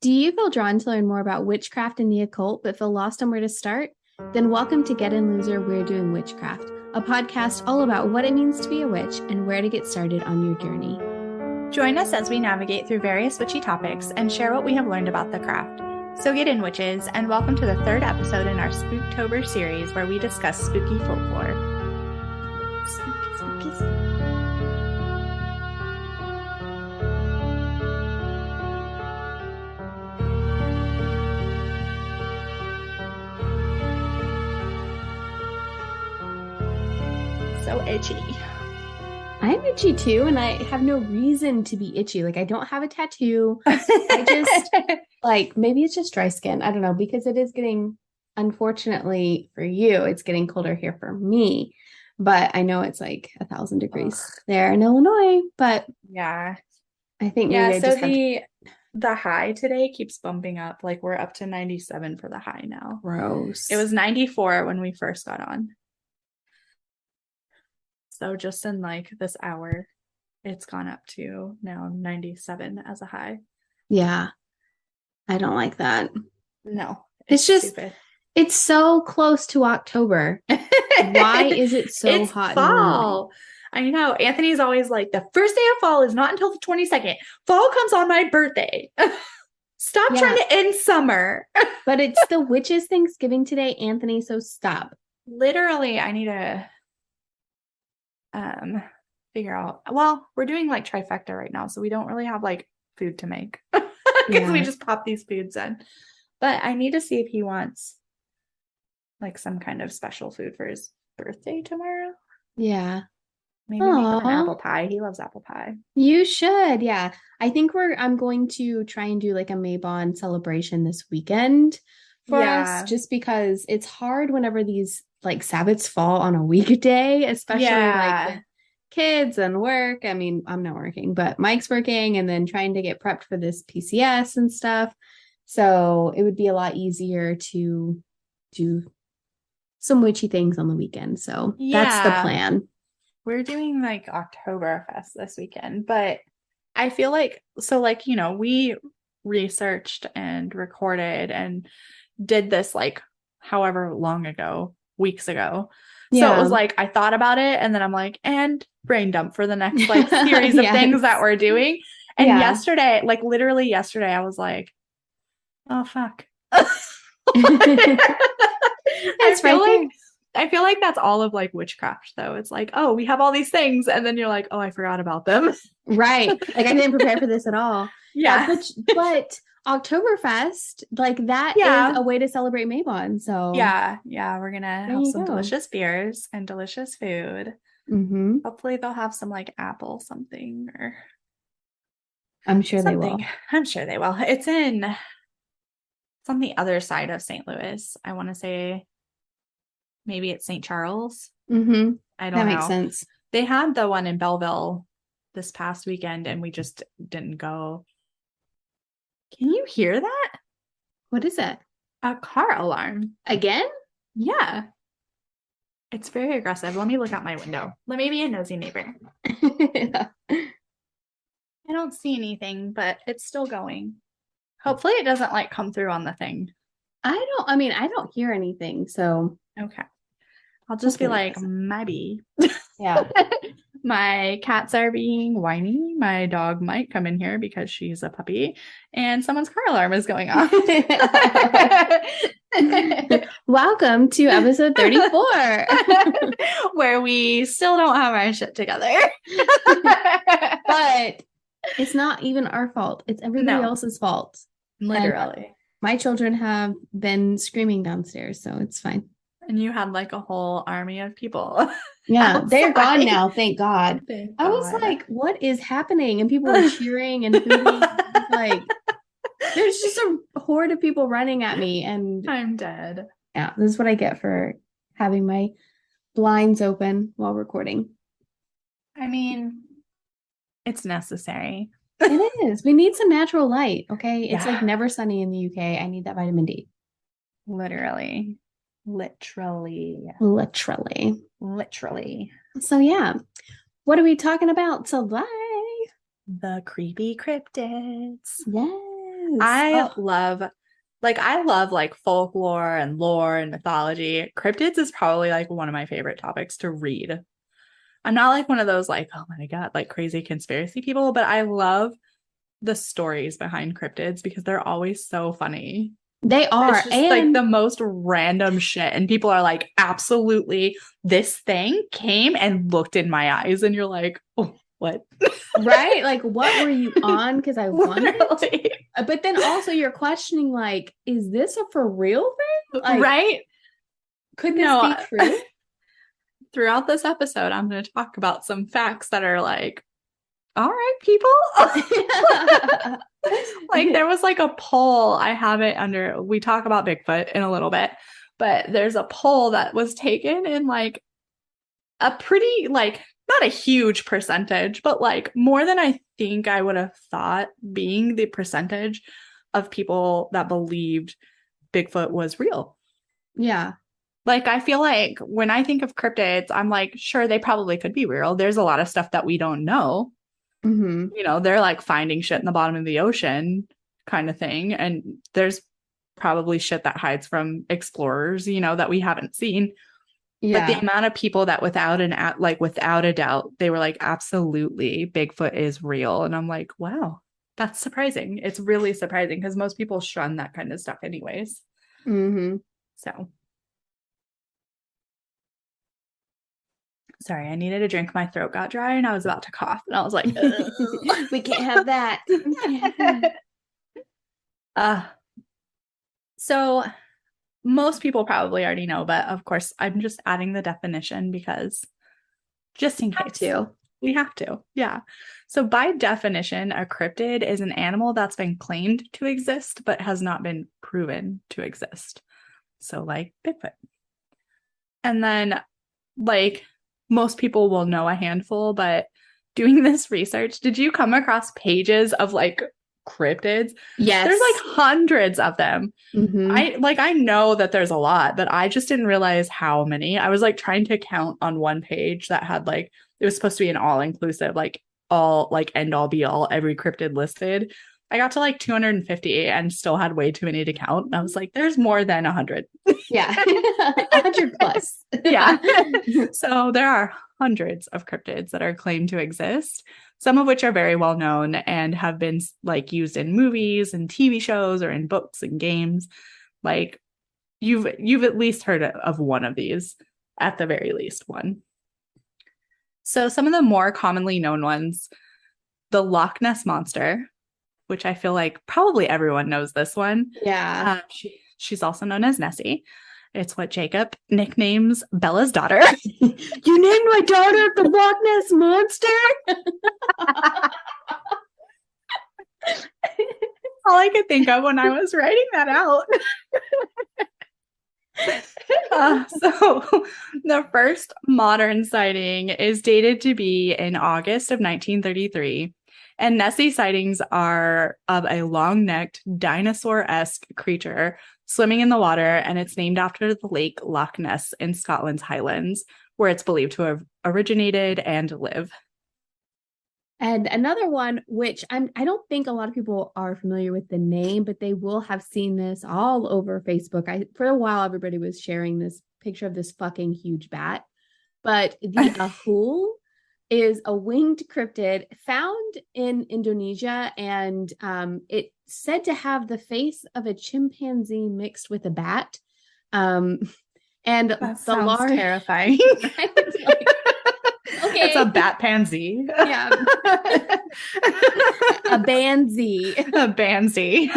Do you feel drawn to learn more about witchcraft and the occult, but feel lost on where to start? Then welcome to Get In Loser, We're Doing Witchcraft, a podcast all about what it means to be a witch and where to get started on your journey. Join us as we navigate through various witchy topics and share what we have learned about the craft. So get in, witches, and welcome to the third episode in our Spooktober series where we discuss spooky folklore. Spooky, spooky, spooky. So itchy. I'm itchy too, and I have no reason to be itchy. Like, I don't have a tattoo. I just, maybe it's just dry skin. I don't know, because it is getting, unfortunately for you, it's getting colder here for me. But I know it's like 1,000 degrees there in Illinois. But yeah, I think maybe the high today keeps bumping up. Like, we're up to 97 for the high now. Gross. It was 94 when we first got on. So just in like this hour, it's gone up to now 97 as a high. Yeah. I don't like that. No. It's just stupid. It's so close to October. Why is it so it's hot? Fall. I know. Anthony's always like, the first day of fall is not until the 22nd. Fall comes on my birthday. Stop trying to end summer. But it's the witches' Thanksgiving today, Anthony, so stop. Literally, I need to figure out. Well, we're doing like trifecta right now, so we don't really have like food to make because we just pop these foods in. But I need to see if he wants like some kind of special food for his birthday tomorrow. Yeah. Maybe make him an apple pie. He loves apple pie. You should. Yeah. I think I'm going to try and do like a Maybon celebration this weekend for us, just because it's hard whenever these like Sabbaths fall on a weekday, especially like with kids and work. I mean, I'm not working, but Mike's working and then trying to get prepped for this PCS and stuff. So it would be a lot easier to do some witchy things on the weekend. So that's the plan. We're doing like Oktoberfest this weekend, but I feel like, we researched and recorded and did this like however long ago, weeks ago. So it was like, I thought about it and then I'm like, and brain dump for the next like series of things that we're doing. And yesterday, like literally yesterday, I was like, oh, fuck. I feel like that's all of like witchcraft though. It's like, oh, we have all these things. And then you're like, oh, I forgot about them. Right. Like I didn't prepare for this at all. Yeah. But Oktoberfest, like that is a way to celebrate Maybon. So yeah, we're gonna have some delicious beers and delicious food. Mm-hmm. Hopefully they'll have some like apple something or I'm sure they will. I'm sure they will. It's on the other side of St. Louis. I want to say maybe it's St. Charles. Mm-hmm. I don't know. That makes sense. They had the one in Belleville this past weekend and we just didn't go. Can you hear that? What is it? A car alarm. Again? Yeah. It's very aggressive. Let me look out my window. Let me be a nosy neighbor. I don't see anything, but it's still going. Hopefully it doesn't like come through on the thing. I don't hear anything. So okay. I'll just be like, maybe. Yeah. My cats are being whiny. My dog might come in here because she's a puppy and someone's car alarm is going off. Welcome to episode 34. Where we still don't have our shit together. But it's not even our fault. It's everybody else's fault. Literally. And my children have been screaming downstairs, so it's fine. And you had like a whole army of people. Yeah, they're gone now. Thank God. I was like, what is happening? And people were cheering and hooting. Like, there's just a horde of people running at me. And I'm dead. Yeah, this is what I get for having my blinds open while recording. I mean, it's necessary. It is. We need some natural light, okay? It's like never sunny in the UK. I need that vitamin D. Literally. So yeah, what are we talking about today? The creepy cryptids. Yes. I love like folklore and lore and mythology. Cryptids is probably like one of my favorite topics to read. I'm not like one of those like, oh my God, like crazy conspiracy people, but I love the stories behind cryptids because they're always so funny. They are. It's just like the most random shit. And people are like, absolutely, this thing came and looked in my eyes. And you're like, oh, what? Right? Like, what were you on? Because I wondered. But then also you're questioning, like, is this a for real thing? Like, right? Could this be true? Throughout this episode, I'm going to talk about some facts that are like, all right, people. Like there was like a poll. I have it under, we talk about Bigfoot in a little bit, but there's a poll that was taken in like a pretty, like, not a huge percentage, but like more than I think I would have thought being the percentage of people that believed Bigfoot was real. Yeah. Like, I feel like when I think of cryptids, I'm like, sure, they probably could be real. There's a lot of stuff that we don't know. Mm-hmm. You know, they're like finding shit in the bottom of the ocean kind of thing. And there's probably shit that hides from explorers, you know, that we haven't seen. Yeah. But the amount of people that without a doubt, they were like, absolutely, Bigfoot is real. And I'm like, wow, that's surprising. It's really surprising because most people shun that kind of stuff anyways. Mm-hmm. So. Sorry, I needed a drink. My throat got dry and I was about to cough. And I was like, we can't have that. So most people probably already know, but of course, I'm just adding the definition because just in case. We have to. Yeah. So by definition, a cryptid is an animal that's been claimed to exist, but has not been proven to exist. So like Bigfoot. And then like most people will know a handful, but doing this research, did you come across pages of like cryptids? Yes. There's like hundreds of them. Mm-hmm. I know that there's a lot, but I just didn't realize how many. I was like trying to count on one page that had like, it was supposed to be an all-inclusive, like all like end all be all, every cryptid listed. I got to like 250 and still had way too many to count. And I was like, there's more than 100. Yeah. 100 plus. Yeah. So there are hundreds of cryptids that are claimed to exist, some of which are very well known and have been like used in movies and TV shows or in books and games. Like you've at least heard of one of these, at the very least one. So some of the more commonly known ones, the Loch Ness Monster, which I feel like probably everyone knows this one. Yeah. She's also known as Nessie. It's what Jacob nicknames Bella's daughter. You named my daughter the Loch Ness Monster? All I could think of when I was writing that out. So the first modern sighting is dated to be in August of 1933. And Nessie sightings are of a long-necked dinosaur-esque creature swimming in the water, and it's named after the lake Loch Ness in Scotland's Highlands, where it's believed to have originated and live. And another one, which I don't think a lot of people are familiar with the name, but they will have seen this all over Facebook. For a while, everybody was sharing this picture of this fucking huge bat. But the ahul is a winged cryptid found in Indonesia, and it's said to have the face of a chimpanzee mixed with a bat. And that sounds terrifying. Okay. It's a bat pansy. Yeah. A bansy. A bansy.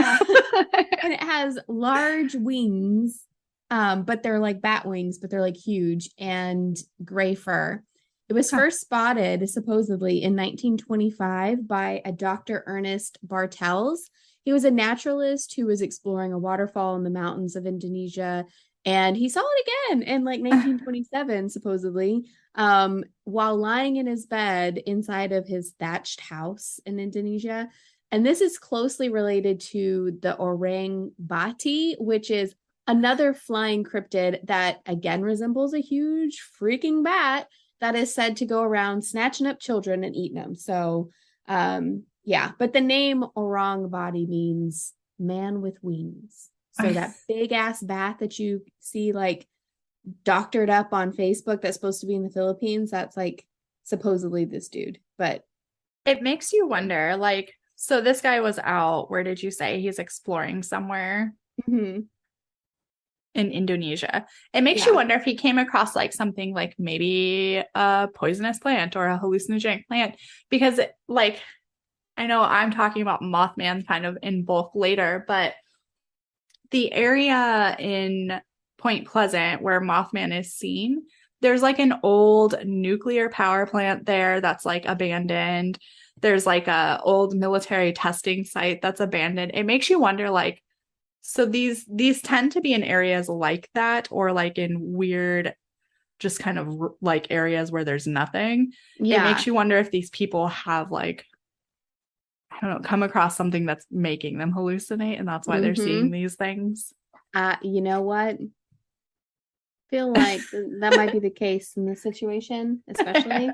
And it has large wings, but they're like bat wings, but they're like huge, and gray fur. It was first spotted supposedly in 1925 by a Dr. Ernest Bartels. He was a naturalist who was exploring a waterfall in the mountains of Indonesia. And he saw it again in like 1927, supposedly, while lying in his bed inside of his thatched house in Indonesia. And this is closely related to the orang bati, which is another flying cryptid that again resembles a huge freaking bat that is said to go around snatching up children and eating them. So, yeah. But the name orang bati means man with wings. So that big ass bat that you see like doctored up on Facebook that's supposed to be in the Philippines, that's like supposedly this dude. But it makes you wonder, like, so this guy was out, where did you say he's exploring somewhere? Mm-hmm. In Indonesia. It makes you wonder if he came across like something like maybe a poisonous plant or a hallucinogenic plant, because like I know I'm talking about Mothman kind of in bulk later, but the area in Point Pleasant where Mothman is seen, there's like an old nuclear power plant there that's like abandoned. There's like a old military testing site that's abandoned. It makes you wonder, like, so these tend to be in areas like that, or like in weird, just kind of like areas where there's nothing. It makes you wonder if these people have like, I don't know, come across something that's making them hallucinate, and that's why they're seeing these things. You know what? Feel like that might be the case in this situation, especially.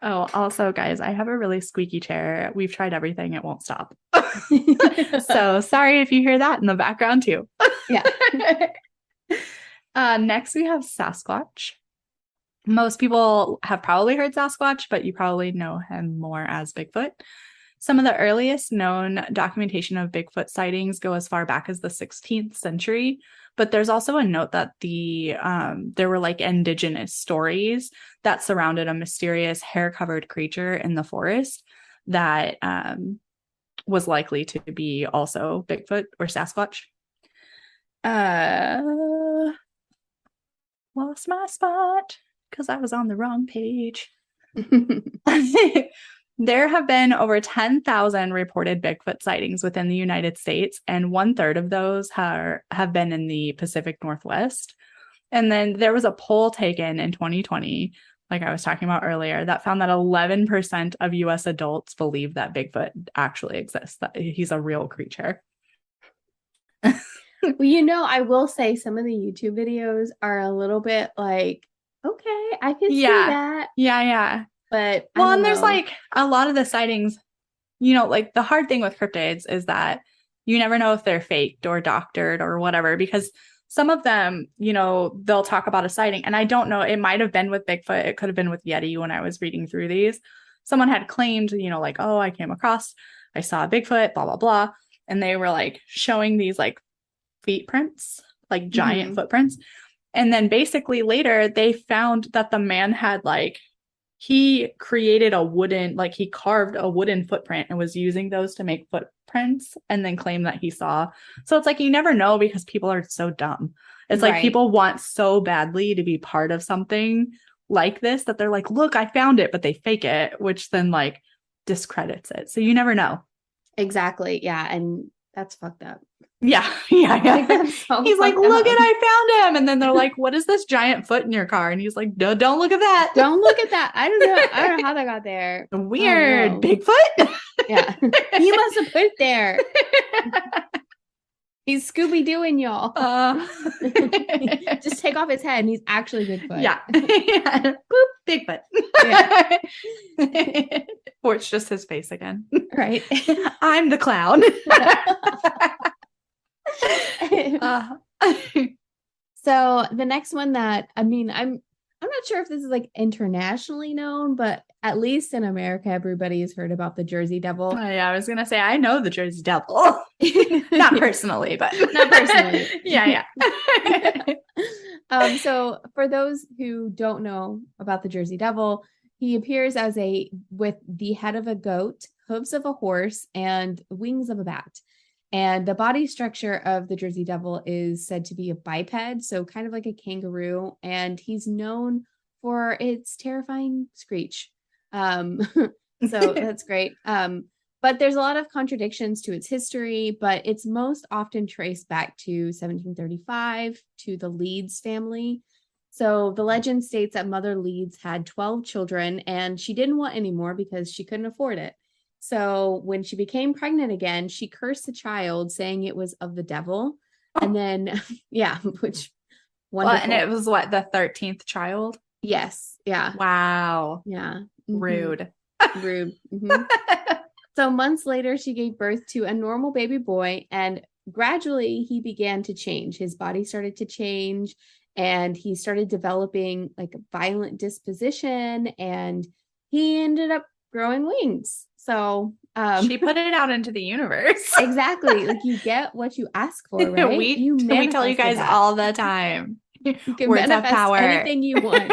Oh, also, guys, I have a really squeaky chair. We've tried everything. It won't stop. So sorry if you hear that in the background too. Yeah. Next, we have Sasquatch. Most people have probably heard Sasquatch, but you probably know him more as Bigfoot. Some of the earliest known documentation of Bigfoot sightings go as far back as the 16th century. But there's also a note that there were like indigenous stories that surrounded a mysterious hair-covered creature in the forest that was likely to be also Bigfoot or Sasquatch. Lost my spot because I was on the wrong page. There have been over 10,000 reported Bigfoot sightings within the United States, and 1/3 of those have been in the Pacific Northwest. And then there was a poll taken in 2020, like I was talking about earlier, that found that 11% of US adults believe that Bigfoot actually exists, that he's a real creature. Well, you know, I will say some of the YouTube videos are a little bit like, okay, I can see that. Yeah. But well, and there's like a lot of the sightings, you know, like the hard thing with cryptids is that you never know if they're faked or doctored or whatever, because some of them, you know, they'll talk about a sighting, and I don't know, it might have been with Bigfoot, it could have been with Yeti. When I was reading through these, someone had claimed, you know, like, oh, I saw a Bigfoot, blah, blah, blah. And they were like showing these like feet prints, like giant footprints. And then basically later they found that the man had like, he created he carved a wooden footprint and was using those to make footprints, and then claimed that he saw. So it's like, you never know, because people are so dumb. It's like people want so badly to be part of something like this that they're like, look, I found it, but they fake it, which then like discredits it. So you never know. Exactly. Yeah. And that's fucked up. Yeah. He's like, look at, I found him. And then they're like, what is this giant foot in your car? And he's like, no, don't look at that. Don't look at that. I don't know how that got there. Weird. Bigfoot? Yeah. He must have put it there. He's Scooby-Dooing y'all. Just take off his head and he's actually Bigfoot. Yeah. Boop, Bigfoot. Yeah. Or it's just his face again. Right. I'm the clown. So the next one that, I mean, I'm not sure if this is like internationally known, but at least in America, everybody has heard about the Jersey Devil. Oh, yeah, I was gonna say, I know the Jersey Devil. Not personally, but not personally. Yeah. So for those who don't know about the Jersey Devil, he appears as with the head of a goat, hooves of a horse, and wings of a bat. And the body structure of the Jersey Devil is said to be a biped, so kind of like a kangaroo. And he's known for its terrifying screech. So that's great. But there's a lot of contradictions to its history, but it's most often traced back to 1735 to the Leeds family. So the legend states that Mother Leeds had 12 children, and she didn't want any more because she couldn't afford it. So when she became pregnant again, she cursed the child, saying it was of the devil. And then, yeah, which wonderful. Well, and it was what, the 13th child? Yes. Yeah. Wow. Yeah. Rude. Rude. Mm-hmm. So months later, she gave birth to a normal baby boy, and gradually he began to change. His body started to change, and he started developing like a violent disposition, and he ended up growing wings. So she put it out into the universe. Exactly. Like you get what you ask for, right? We tell you guys all the time. You can Words manifest have power. Anything you want.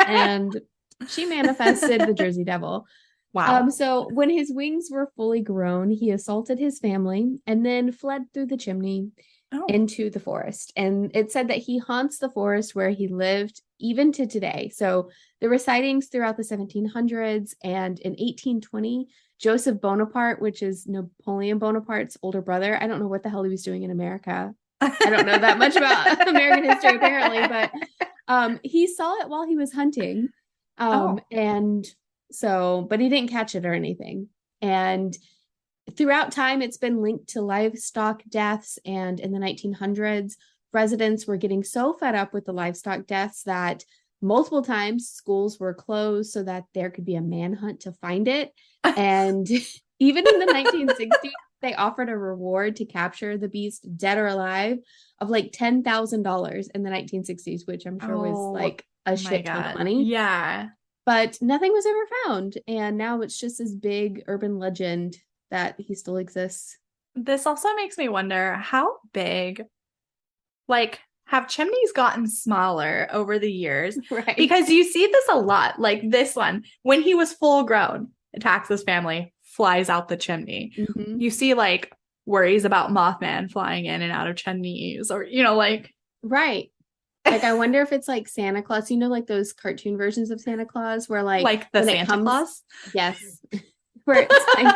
And she manifested the Jersey Devil. Wow. So when his wings were fully grown, he assaulted his family and then fled through the chimney into the forest. And it said that he haunts the forest where he lived even to today. So there were sightings throughout the 1700s, and in 1820, Joseph Bonaparte, which is Napoleon Bonaparte's older brother. I don't know what the hell he was doing in America. I don't know that much about American history, apparently, but he saw it while he was hunting. And so, but he didn't catch it or anything. And throughout time, it's been linked to livestock deaths. And in the 1900s, residents were getting so fed up with the livestock deaths that multiple times schools were closed so that there could be a manhunt to find it. And even in the 1960s, they offered a reward to capture the beast dead or alive of like $10,000 in the 1960s, which I'm sure was like a shit ton of money. Yeah. But nothing was ever found. And now it's just this big urban legend that he still exists. This also makes me wonder how big, like, have chimneys gotten smaller over the years? Right. Because you see this a lot. Like this one, when he was full grown, attacks his family, flies out the chimney. Mm-hmm. You see like worries about Mothman flying in and out of chimneys, or, you know, like. Right. Like, I wonder if it's like Santa Claus, you know, like those cartoon versions of Santa Claus where like the Santa Claus? Yes. Where it's like,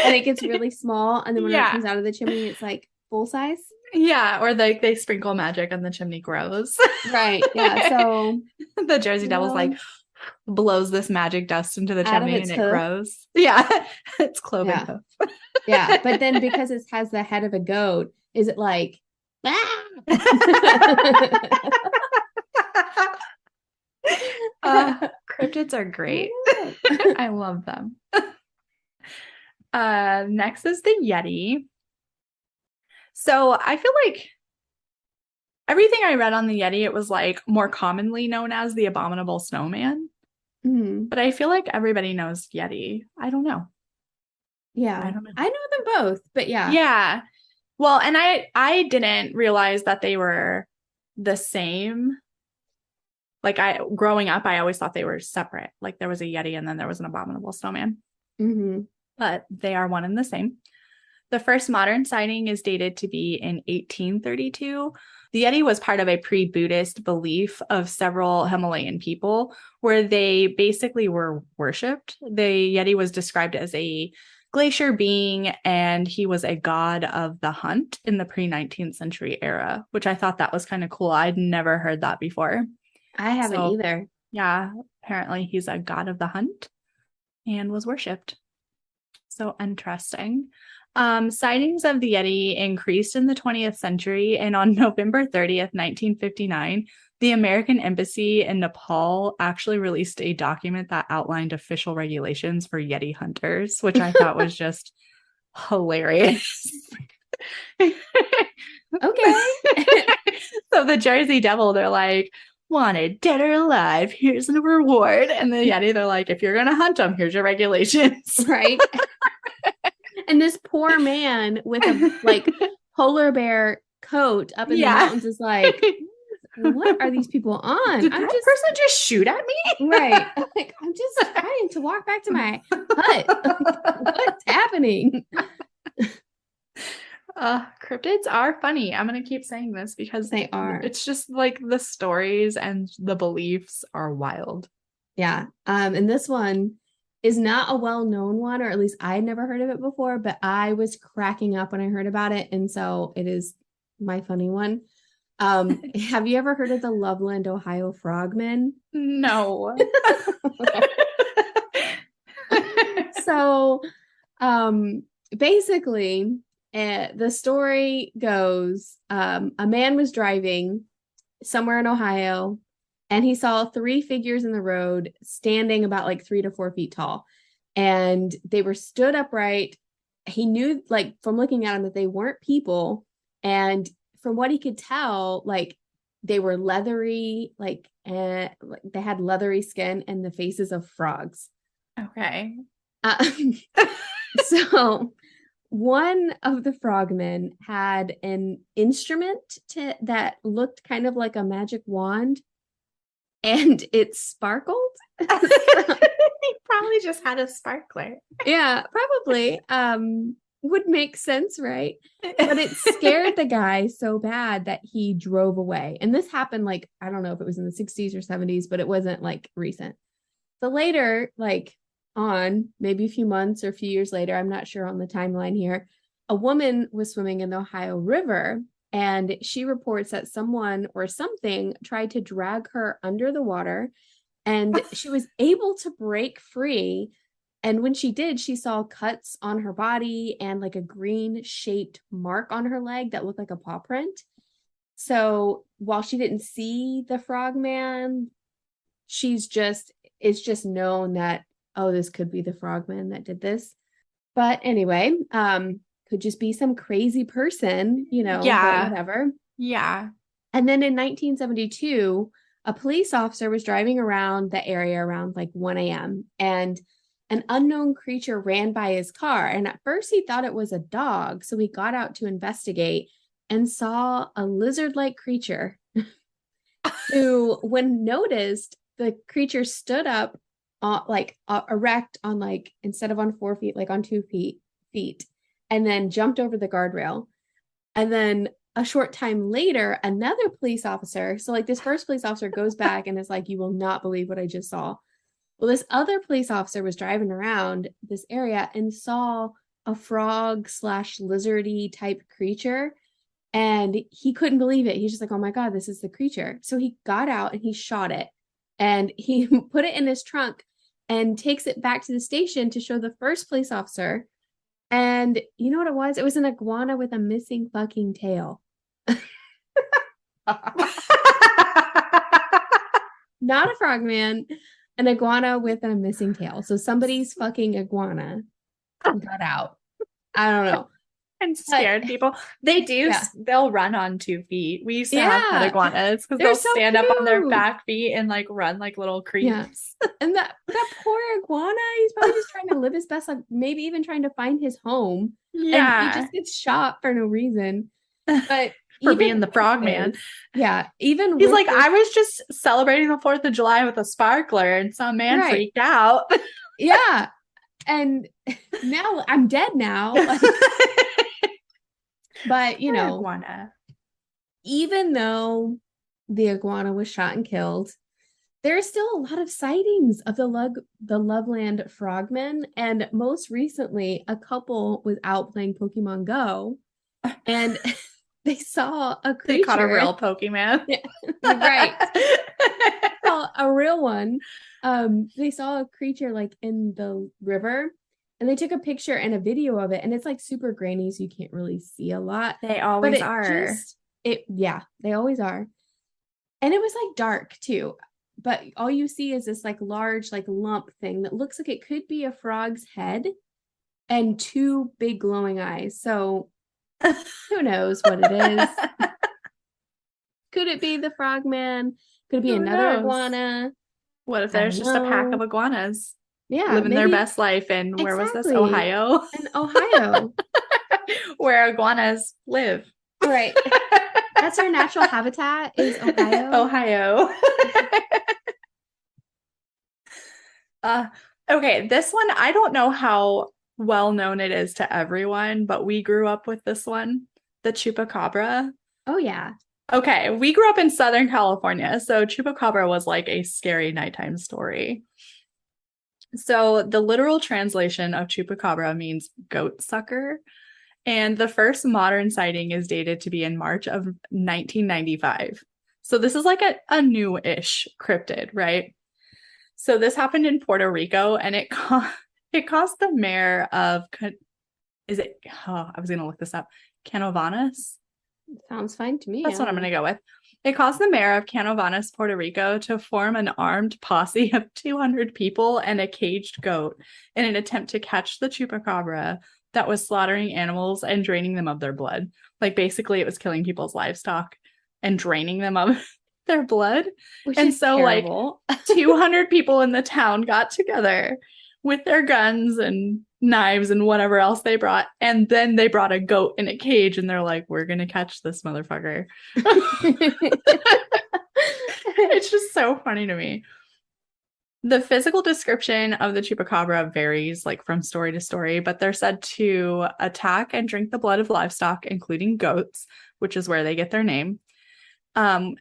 and it gets really small. And then when it comes out of the chimney, it's like full size. Yeah. Or like they sprinkle magic and the chimney grows. Right. Yeah. So the Jersey Devil's like blows this magic dust into the chimney and it grows. Yeah. It's cloven hoof. Yeah. But then because it has the head of a goat, is it like, cryptids are great. I love them. Next is the Yeti. So I feel like everything I read on the Yeti, it was like more commonly known as the abominable snowman. Mm-hmm. But I feel like everybody knows Yeti. I don't know. Yeah. I don't know. I know them both, but yeah. Yeah. Well, and I didn't realize that they were the same. Like growing up, I always thought they were separate. Like there was a Yeti and then there was an abominable snowman. Mm-hmm. But they are one and the same. The first modern sighting is dated to be in 1832. The Yeti was part of a pre-Buddhist belief of several Himalayan people where they basically were worshipped. The Yeti was described as a glacier being, and he was a god of the hunt in the pre-19th century era, which I thought that was kind of cool. I'd never heard that before. I haven't either. Yeah, apparently he's a god of the hunt and was worshipped. So interesting. Sightings of the Yeti increased in the 20th century, and on November 30th, 1959, the American Embassy in Nepal actually released a document that outlined official regulations for Yeti hunters, which I thought was just hilarious. Okay. So the Jersey Devil, they're like, wanted dead or alive, here's the reward. And the Yeti, they're like, if you're going to hunt them, here's your regulations. Right. And this poor man with a like polar bear coat up in the mountains is like, what are these people on? Did that person just shoot at me? Right. Like, I'm just trying to walk back to my hut. What's happening? Cryptids are funny. I'm going to keep saying this because they are. It's just like the stories and the beliefs are wild. Yeah. And this one is not a well-known one, or at least I'd never heard of it before, but I was cracking up when I heard about it. And so it is my funny one. Have you ever heard of the Loveland, Ohio frogmen? No. So basically, the story goes, a man was driving somewhere in Ohio, and he saw 3 figures in the road standing about like 3 to 4 feet tall. and they were stood upright. He knew, like, from looking at them, that they weren't people. And from what he could tell, like, they were leathery, like, they had leathery skin and the faces of frogs. Okay. So one of the frogmen had an instrument that looked kind of like a magic wand, and it sparkled. He probably just had a sparkler. Yeah, probably. Would make sense, right? But it scared the guy so bad that he drove away. And this happened, like, I don't know if it was in the 60s or 70s, but it wasn't like recent. So later, like, on maybe a few months or a few years later, I'm not sure on the timeline here, a woman was swimming in the Ohio River, and she reports that someone or something tried to drag her under the water, and she was able to break free. And when she did, she saw cuts on her body and like a green shaped mark on her leg that looked like a paw print. So while she didn't see the frogman, it's just known that, oh, this could be the frogman that did this. But anyway, could just be some crazy person, Yeah. but whatever. Yeah. And then in 1972, a police officer was driving around the area around like 1 a.m. and an unknown creature ran by his car. And at first he thought it was a dog. So he got out to investigate and saw a lizard-like creature who, when noticed, the creature stood up erect on, like, instead of on 4 feet, like on 2 feet, and then jumped over the guardrail. And then a short time later, another police officer, so like this first police officer goes back and is like, you will not believe what I just saw. Well, this other police officer was driving around this area and saw a frog / lizardy type creature, and he couldn't believe it. He's just like, oh my God, this is the creature. So he got out and he shot it, and he put it in his trunk and takes it back to the station to show the first police officer. And you know what it was? It was an iguana with a missing fucking tail. Not a frogman, an iguana with a missing tail. So somebody's fucking iguana got out. I don't know. And scared people. They do. Yeah. They'll run on 2 feet. We used to have pet iguanas because they'll stand up on their back feet and like run like little creeps. Yeah. And that poor iguana, he's probably just trying to live his best life, maybe even trying to find his home. Yeah. And he just gets shot for no reason. But for being the frogman. Yeah. Even he's like, I was just celebrating the 4th of July with a sparkler and some man freaked out. Yeah. And now I'm dead now. But, iguana. Even though the iguana was shot and killed, there are still a lot of sightings of the Loveland frogmen. And most recently, a couple was out playing Pokemon Go, and they saw a creature. They caught a real Pokemon. Yeah, right. Saw a real one. They saw a creature like in the river, and they took a picture and a video of it, and it's like super grainy, so you can't really see a lot. They always are. They always are. And it was like dark too, but all you see is this like large like lump thing that looks like it could be a frog's head and 2 big glowing eyes. So who knows what it is? Could it be the frogman? Could it be another iguana? What if there's just a pack of iguanas? Yeah, living their best life in where was this? Ohio. In Ohio. Where iguanas live. Right. That's our natural habitat, is Ohio. Okay, this one, I don't know how well known it is to everyone, but we grew up with this one, the Chupacabra. Oh yeah. Okay, we grew up in Southern California, so Chupacabra was like a scary nighttime story. So the literal translation of Chupacabra means goat sucker. And the first modern sighting is dated to be in March of 1995. So this is like a new-ish cryptid, right? So this happened in Puerto Rico, and it caused the mayor of, I was going to look this up, Canovanas? Sounds fine to me. That's what I'm going to go with. It caused the mayor of Canovanas, Puerto Rico, to form an armed posse of 200 people and a caged goat in an attempt to catch the Chupacabra that was slaughtering animals and draining them of their blood. Like, basically, it was killing people's livestock and draining them of their blood. Which and is so, terrible. like, 200 people in the town got together with their guns and knives and whatever else they brought, and then they brought a goat in a cage, and they're like, we're gonna catch this motherfucker. It's just so funny to me. The physical description of the Chupacabra varies, like, from story to story, but they're said to attack and drink the blood of livestock, including goats, which is where they get their name.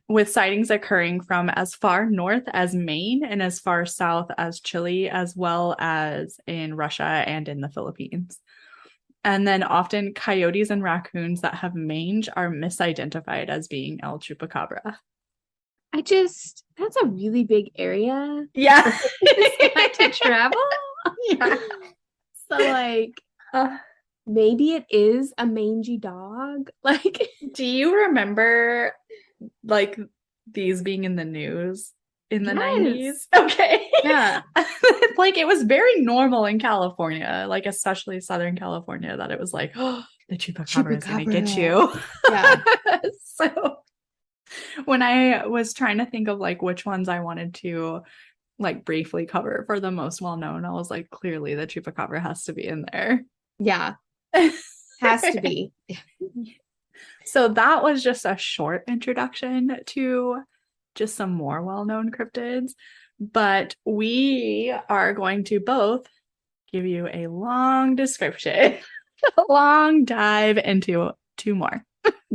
With sightings occurring from as far north as Maine and as far south as Chile, as well as in Russia and in the Philippines. And then often coyotes and raccoons that have mange are misidentified as being El Chupacabra. That's a really big area. Yeah. To travel. Yeah. So, like, maybe it is a mangy dog. Like, do you remember, like, these being in the news in the 90s? Okay. Yeah. Like, it was very normal in California, like, especially Southern California, that it was like, oh, the Chupacabra is going to get you. Yeah. So when I was trying to think of, like, which ones I wanted to, like, briefly cover for the most well-known, I was like, clearly the Chupacabra has to be in there. Yeah. Has to be. So that was just a short introduction to just some more well-known cryptids, but we are going to both give you a long description, a long dive into two more.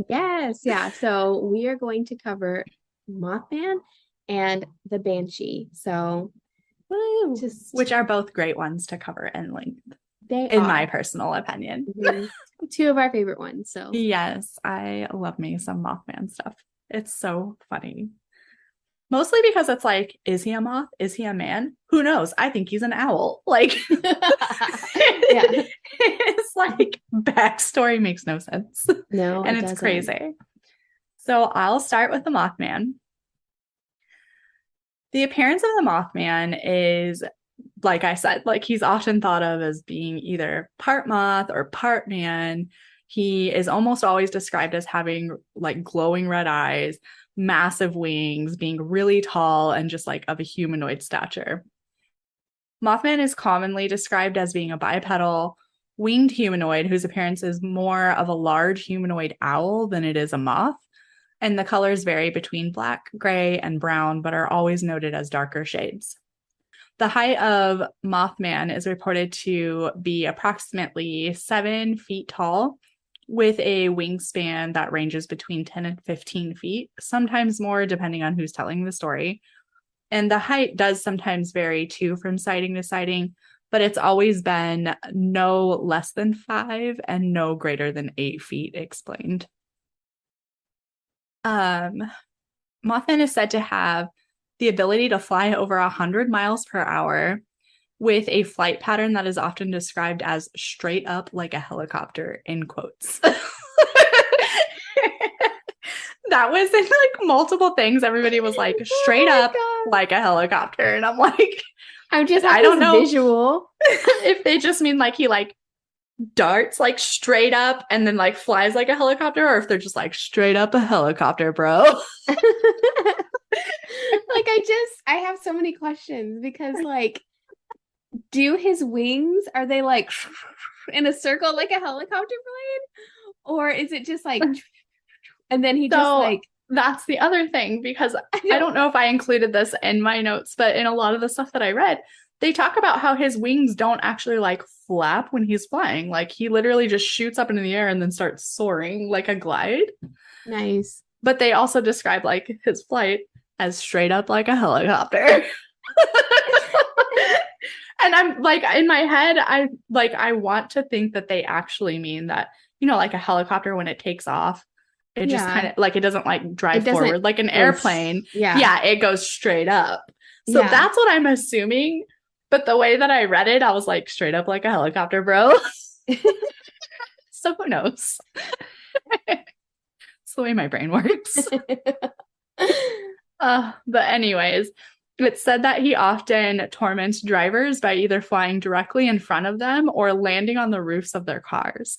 Yes, yeah. So we are going to cover Mothman and the Banshee. So, which are both great ones to cover in length. In my personal opinion. Two of our favorite ones. So yes, I love me some Mothman stuff. It's so funny. Mostly because it's like, is he a moth? Is he a man? Who knows? I think he's an owl. Like, yeah. It's like, backstory makes no sense. No, and it's crazy. So I'll start with the Mothman. The appearance of the Mothman is, like I said, like, he's often thought of as being either part moth or part man. He is almost always described as having, like, glowing red eyes, massive wings, being really tall, and just, like, of a humanoid stature. Mothman is commonly described as being a bipedal, winged humanoid whose appearance is more of a large humanoid owl than it is a moth. And the colors vary between black, gray, and brown, but are always noted as darker shades. The height of Mothman is reported to be approximately 7 feet tall, with a wingspan that ranges between 10 and 15 feet, sometimes more depending on who's telling the story. And the height does sometimes vary too from sighting to sighting, but it's always been no less than 5 and no greater than 8 feet explained. Mothman is said to have the ability to fly over 100 miles per hour with a flight pattern that is often described as straight up like a helicopter, in quotes. That was in, like, multiple things. Everybody was like, straight up like a helicopter. And I'm like, I don't know visual if they just mean, like, he, like, darts, like, straight up and then, like, flies like a helicopter, or if they're just like, straight up a helicopter, bro. Like, I have so many questions because, like, do his wings, are they like in a circle like a helicopter plane, or is it just like, and then he just, like, that's the other thing, because I don't know if I included this in my notes, but in a lot of the stuff that I read, they talk about how his wings don't actually, like, flap when he's flying. Like, he literally just shoots up into the air and then starts soaring like a glide. Nice. But they also describe, like, his flight as straight up like a helicopter. And I'm like, in my head, I want to think that they actually mean that, you know, like a helicopter, when it takes off, it just kind of, like, it doesn't, like, drive forward like an airplane. Yeah, it goes straight up. So that's what I'm assuming. But the way that I read it, I was like, straight up like a helicopter, bro. So who knows? It's the way my brain works. But anyways, it said that he often torments drivers by either flying directly in front of them or landing on the roofs of their cars.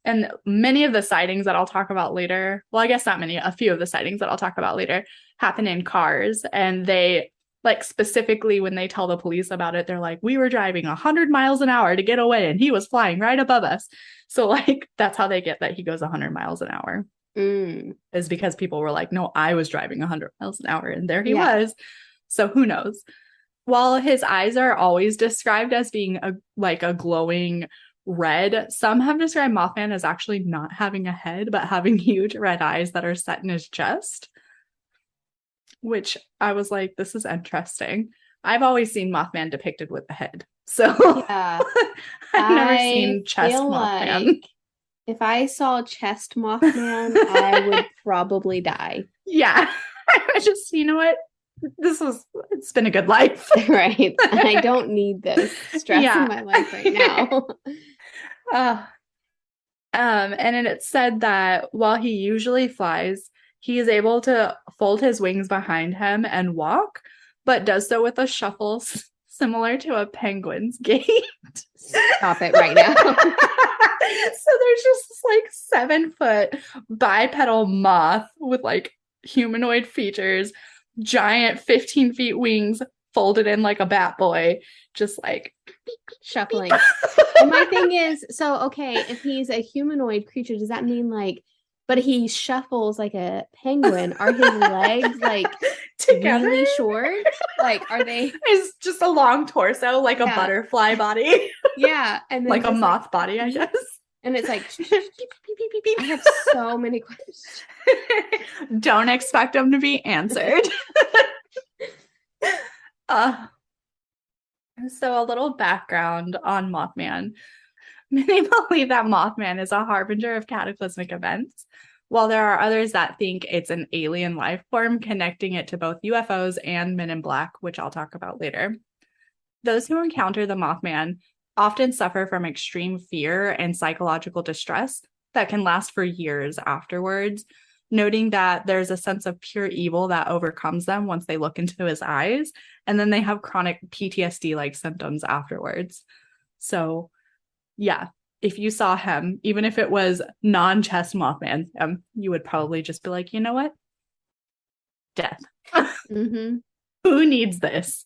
And many of the sightings that I'll talk about later, well, I guess not many, a few of the sightings that I'll talk about later happen in cars. And they, like, specifically when they tell the police about it, they're like, we were driving 100 miles an hour to get away and he was flying right above us. So, like, that's how they get that he goes 100 miles an hour. Is because people were like, no, I was driving 100 miles an hour and there he was. So who knows? While his eyes are always described as being a glowing red, some have described Mothman as actually not having a head, but having huge red eyes that are set in his chest, which I was like, this is interesting. I've always seen Mothman depicted with the head. So yeah. I've never seen chest Mothman. Like if I saw chest Mothman, I would probably die. Yeah. I just, you know what? It's been a good life. Right. I don't need this stress in my life right now. And then it said that while he usually flies, he is able to fold his wings behind him and walk, but does so with a shuffle similar to a penguin's gait. Stop it right now. So there's just this like 7-foot bipedal moth with like humanoid features, giant 15 feet wings folded in like a bat boy, just like shuffling. And my thing is, so okay, if he's a humanoid creature, does that mean like, but he shuffles like a penguin? Are his legs like together really short? Like, are they? It's just a long torso, like a butterfly body. Yeah, and then like a moth body, I guess. And it's like, I have so many questions. Don't expect them to be answered. So a little background on Mothman. Many believe that Mothman is a harbinger of cataclysmic events, while there are others that think it's an alien life form connecting it to both UFOs and Men in Black, which I'll talk about later. Those who encounter the Mothman often suffer from extreme fear and psychological distress that can last for years afterwards, noting that there's a sense of pure evil that overcomes them once they look into his eyes, and then they have chronic PTSD-like symptoms afterwards. So, yeah, if you saw him, even if it was non-chest Mothman, you would probably just be like, you know what? Death. Mm-hmm. Who needs this?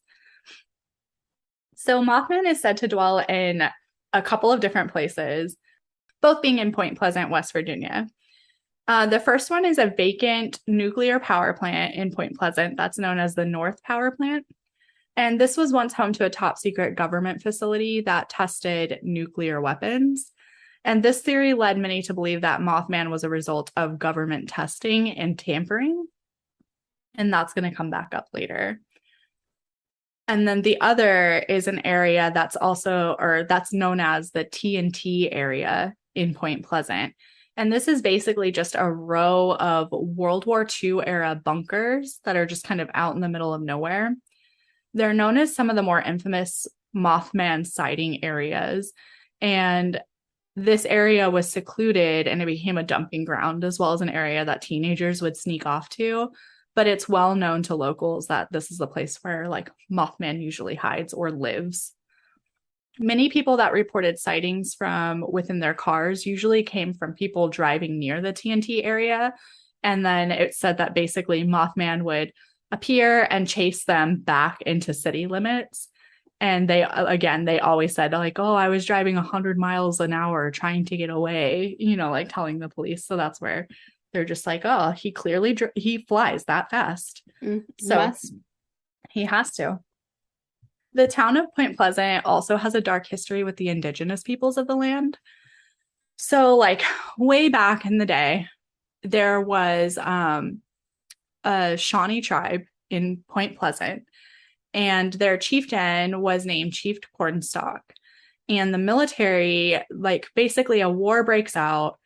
So Mothman is said to dwell in a couple of different places, both being in Point Pleasant, West Virginia. The first one is a vacant nuclear power plant in Point Pleasant that's known as the North Power Plant. And this was once home to a top secret government facility that tested nuclear weapons. And this theory led many to believe that Mothman was a result of government testing and tampering. And that's going to come back up later. And then the other is an area that's known as the TNT area in Point Pleasant. And this is basically just a row of World War II era bunkers that are just kind of out in the middle of nowhere. They're known as some of the more infamous Mothman sighting areas. And this area was secluded and it became a dumping ground, as well as an area that teenagers would sneak off to. But it's well known to locals that this is the place where like Mothman usually hides or lives. Many people that reported sightings from within their cars usually came from people driving near the TNT area. And then it said that basically Mothman would appear and chase them back into city limits. And they always said like, oh, I was driving 100 miles an hour trying to get away, like telling the police. So that's where they're just like, oh, he clearly he flies that fast. So he has to. The town of Point Pleasant also has a dark history with the indigenous peoples of the land. So like way back in the day, there was a Shawnee tribe in Point Pleasant, and their chieftain was named Chief Cornstalk. And the military, like basically a war breaks out,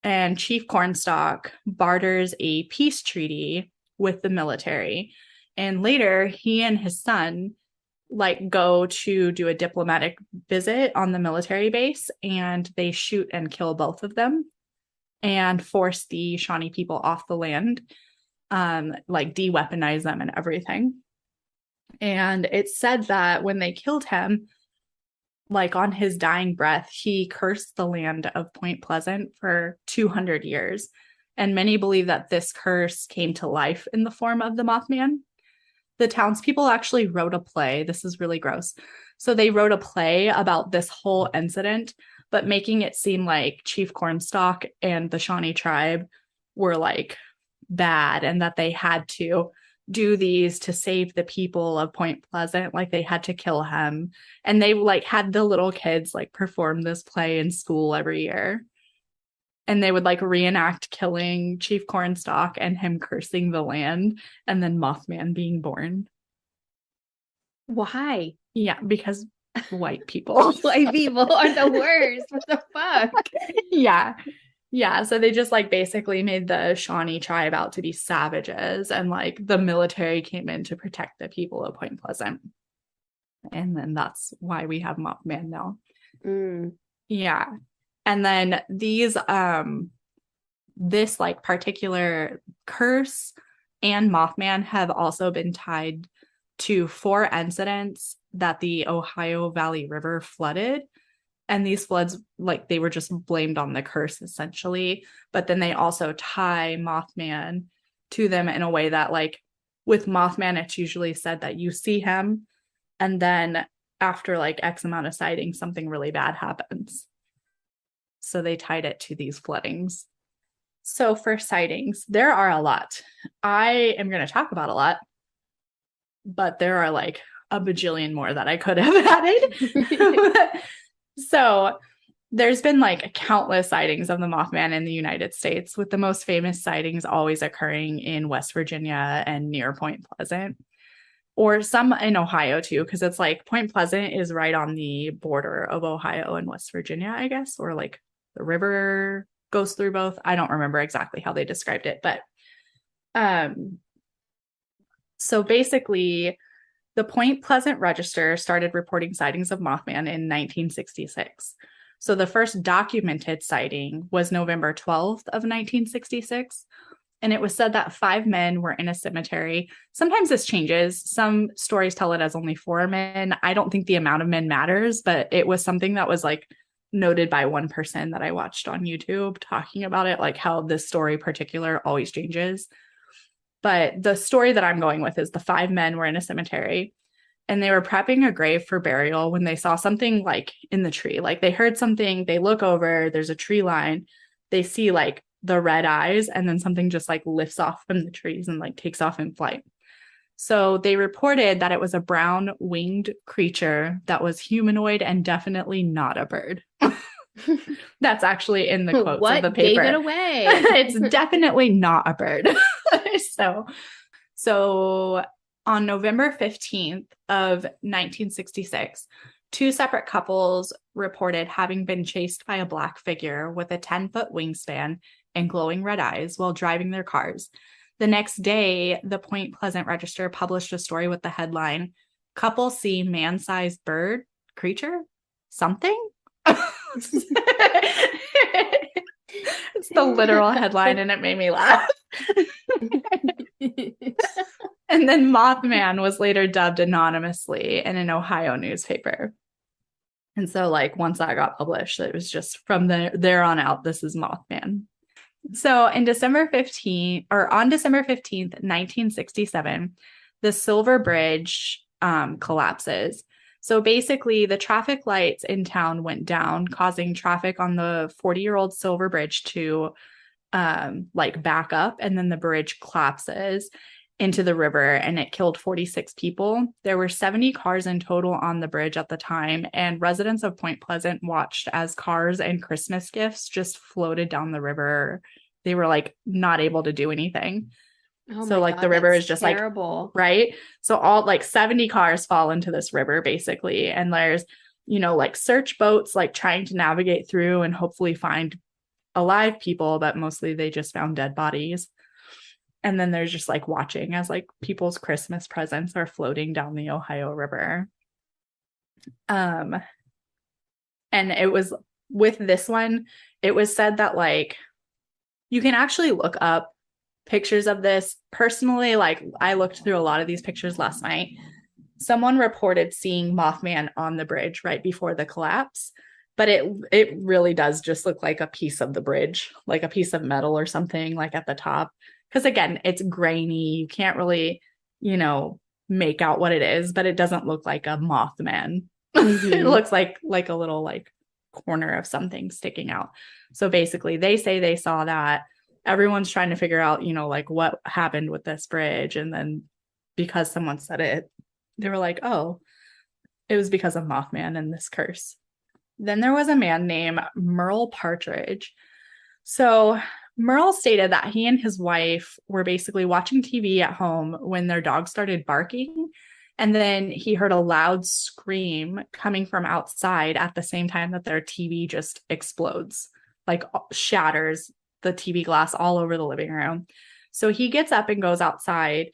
and Chief Cornstalk barters a peace treaty with the military. And later, he and his son like go to do a diplomatic visit on the military base, and they shoot and kill both of them and force the Shawnee people off the land. like de-weaponize them and everything. And it's said that when they killed him, like on his dying breath, he cursed the land of Point Pleasant for 200 years. And many believe that this curse came to life in the form of the Mothman. The townspeople actually wrote a play. This is really gross. So they wrote a play about this whole incident, but making it seem like Chief Cornstalk and the Shawnee tribe were like bad and that they had to do these to save the people of Point Pleasant. Like they had to kill him. And they like had the little kids like perform this play in school every year. And they would like reenact killing Chief Cornstalk and him cursing the land and then Mothman being born. Why? Yeah, because white people. White people are the worst. What the fuck? Yeah. Yeah. So they just like basically made the Shawnee tribe out to be savages, and like the military came in to protect the people of Point Pleasant. And then that's why we have Mothman now. Yeah. And then this like particular curse and Mothman have also been tied to 4 incidents that the Ohio Valley River flooded. And these floods, like they were just blamed on the curse essentially. But then they also tie Mothman to them in a way that like with Mothman, it's usually said that you see him and then after like X amount of sightings, something really bad happens. So they tied it to these floodings. So for sightings, there are a lot. I am going to talk about a lot, but there are like a bajillion more that I could have added. So there's been like countless sightings of the Mothman in the United States, with the most famous sightings always occurring in West Virginia and near Point Pleasant, or some in Ohio too, because it's like Point Pleasant is right on the border of Ohio and West Virginia, I guess, or like the river goes through both. I don't remember exactly how they described it, but so basically the Point Pleasant Register started reporting sightings of Mothman in 1966. So the first documented sighting was November 12th of 1966. And it was said that 5 men were in a cemetery. Sometimes this changes. Some stories tell it as only 4 men. I don't think the amount of men matters, but it was something that was like noted by one person that I watched on YouTube talking about it, like how this story particular always changes. But the story that I'm going with is the 5 men were in a cemetery and they were prepping a grave for burial when they saw something like in the tree. Like they heard something, they look over, there's a tree line, they see like the red eyes, and then something just like lifts off from the trees and like takes off in flight. So they reported that it was a brown winged creature that was humanoid and definitely not a bird. That's actually in the quotes of the paper. Gave it away? It's definitely not a bird. So on November 15th of 1966, 2 separate couples reported having been chased by a black figure with a 10-foot wingspan and glowing red eyes while driving their cars. The next day, the Point Pleasant Register published a story with the headline, "Couple see man-sized bird creature? Something?" It's the literal headline and it made me laugh. And then Mothman was later dubbed anonymously in an Ohio newspaper. And so like once that got published, it was just from there on out, this is Mothman. So on December 15th, 1967, the Silver Bridge collapses. So basically, the traffic lights in town went down, causing traffic on the 40-year-old Silver Bridge to like back up, and then the bridge collapses into the river and it killed 46 people. There were 70 cars in total on the bridge at the time, and residents of Point Pleasant watched as cars and Christmas gifts just floated down the river. They were like not able to do anything. Oh so like God, the river is just terrible. Like right. So all like 70 cars fall into this river basically, and there's like search boats like trying to navigate through and hopefully find alive people, but mostly they just found dead bodies. And then there's just like watching as like people's Christmas presents are floating down the Ohio River. And it was with this one, it was said that like you can actually look up pictures of this. Personally, like I looked through a lot of these pictures last night. Someone reported seeing Mothman on the bridge right before the collapse, but it really does just look like a piece of the bridge, like a piece of metal or something like at the top. Because again, it's grainy. You can't really, make out what it is, but it doesn't look like a Mothman. Mm-hmm. It looks like a little like corner of something sticking out. So basically, they say they saw that. Everyone's trying to figure out, like what happened with this bridge. And then because someone said it, they were like, oh, it was because of Mothman and this curse. Then there was a man named Merle Partridge. So Merle stated that he and his wife were basically watching TV at home when their dog started barking. And then he heard a loud scream coming from outside at the same time that their TV just explodes, like shatters the TV glass all over the living room. So he gets up and goes outside,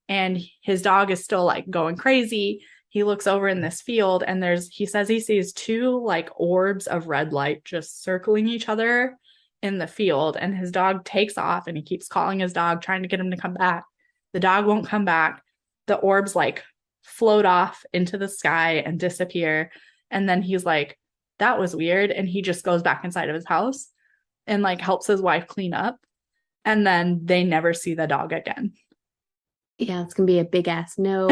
and his dog is still like going crazy. He looks over in this field, and he says he sees two like orbs of red light just circling each other in the field, and his dog takes off, and he keeps calling his dog, trying to get him to come back. The dog won't come back. The orbs like float off into the sky and disappear. And then he's like, that was weird. And he just goes back inside of his house and like helps his wife clean up. And then they never see the dog again. Yeah, it's gonna be a big ass no.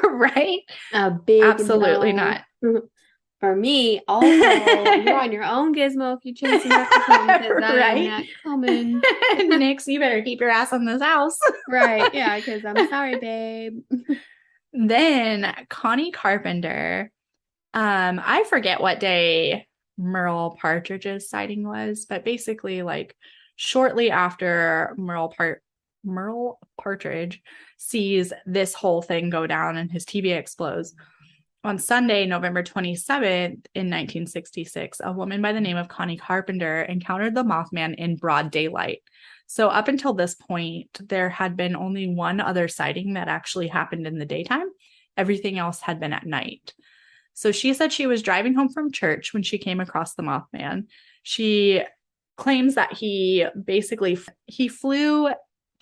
Right? A big absolutely no. Not. For me, also, you're on your own, Gizmo, if you chase him after coming, because I'm not coming. Nix, you better keep your ass on this house. Right, yeah, because I'm sorry, babe. Then Connie Carpenter, I forget what day Merle Partridge's sighting was, but basically like shortly after Merle Partridge sees this whole thing go down and his TV explodes. On Sunday, November 27th in 1966, a woman by the name of Connie Carpenter encountered the Mothman in broad daylight. So up until this point, there had been only one other sighting that actually happened in the daytime. Everything else had been at night. So she said she was driving home from church when she came across the Mothman. She claims that he flew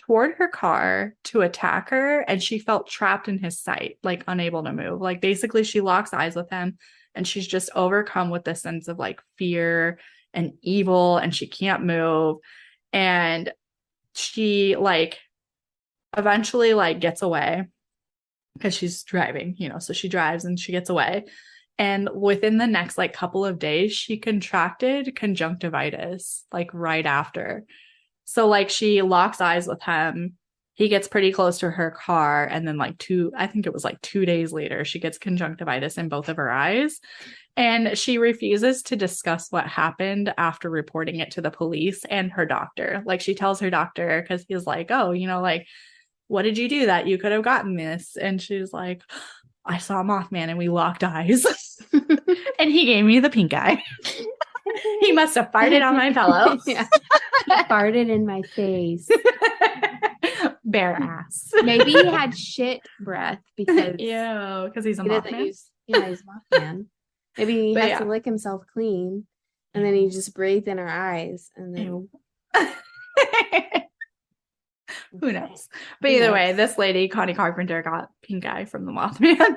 toward her car to attack her, and she felt trapped in his sight, like unable to move. Like basically she locks eyes with him, and she's just overcome with this sense of like fear and evil, and she can't move. And she like eventually like gets away because she's driving, so she drives and she gets away. And within the next like couple of days, she contracted conjunctivitis like right after. So like she locks eyes with him. He gets pretty close to her car. And then like 2 days later, she gets conjunctivitis in both of her eyes. And she refuses to discuss what happened after reporting it to the police and her doctor. Like she tells her doctor, because he's like, oh, like, what did you do that you could have gotten this? And she's like, I saw Mothman and we locked eyes. And he gave me the pink eye. He must have farted on my pillow. Yeah. He farted in my face. Bare ass. Maybe he had shit breath because he's a Mothman. He's Mothman. Maybe he has to lick himself clean, and then he just breathed in our eyes, and then who knows? But either way, this lady, Connie Carpenter, got pink eye from the Mothman.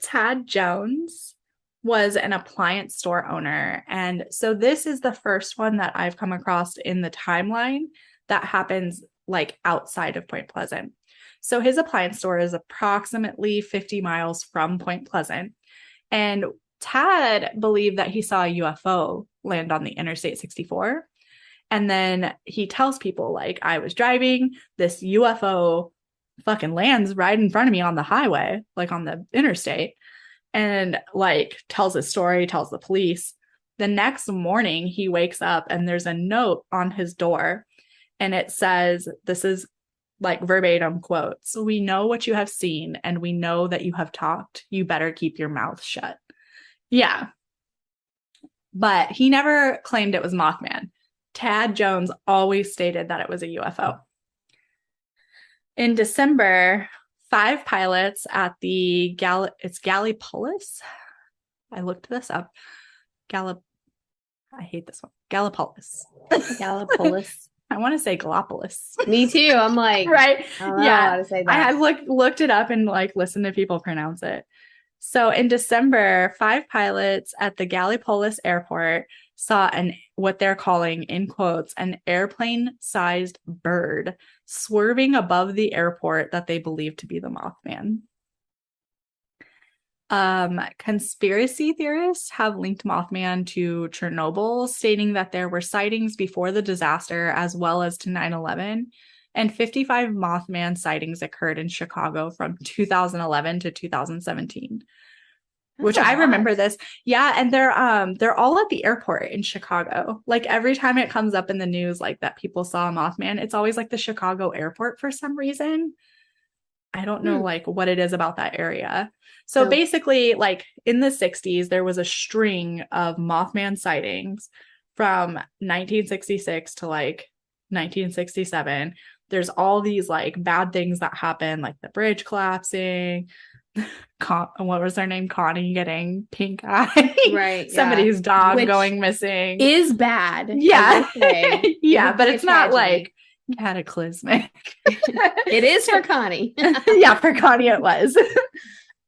Tad Jones was an appliance store owner. And so this is the first one that I've come across in the timeline that happens like outside of Point Pleasant. So his appliance store is approximately 50 miles from Point Pleasant. And Tad believed that he saw a UFO land on the Interstate 64. And then he tells people, like, I was driving, this UFO fucking lands right in front of me on the highway, like on the interstate, and like tells his story, tells the police. The next morning, he wakes up and there's a note on his door, and it says, this is like verbatim quotes, "We know what you have seen and we know that you have talked. You better keep your mouth shut." Yeah. But he never claimed it was Mothman. Tad Jones always stated that it was a UFO. In December, 5 pilots at the Gallipolis. I looked this up. I hate this one. Gallipolis. Gallipolis. I want to say Gallipolis. Me too. I'm like, right. I don't know how to say that. I had looked it up and like listened to people pronounce it. So in December, 5 pilots at the Gallipolis airport saw what they're calling, in quotes, an airplane-sized bird swerving above the airport that they believed to be the Mothman. Conspiracy theorists have linked Mothman to Chernobyl, stating that there were sightings before the disaster as well as to 9/11, and 55 Mothman sightings occurred in Chicago from 2011 to 2017. Which I remember this. Yeah, and they're all at the airport in Chicago. Like every time it comes up in the news like that people saw a Mothman, it's always like the Chicago airport for some reason. I don't know like what it is about that area. So basically, like in the 60s, there was a string of Mothman sightings from 1966 to like 1967. There's all these like bad things that happen, like the bridge collapsing, what was their name? Connie getting pink eye. Right. Somebody's dog going missing. Is bad. Yeah. Yeah, but it's not like cataclysmic. It is for Connie. Yeah, for Connie it was.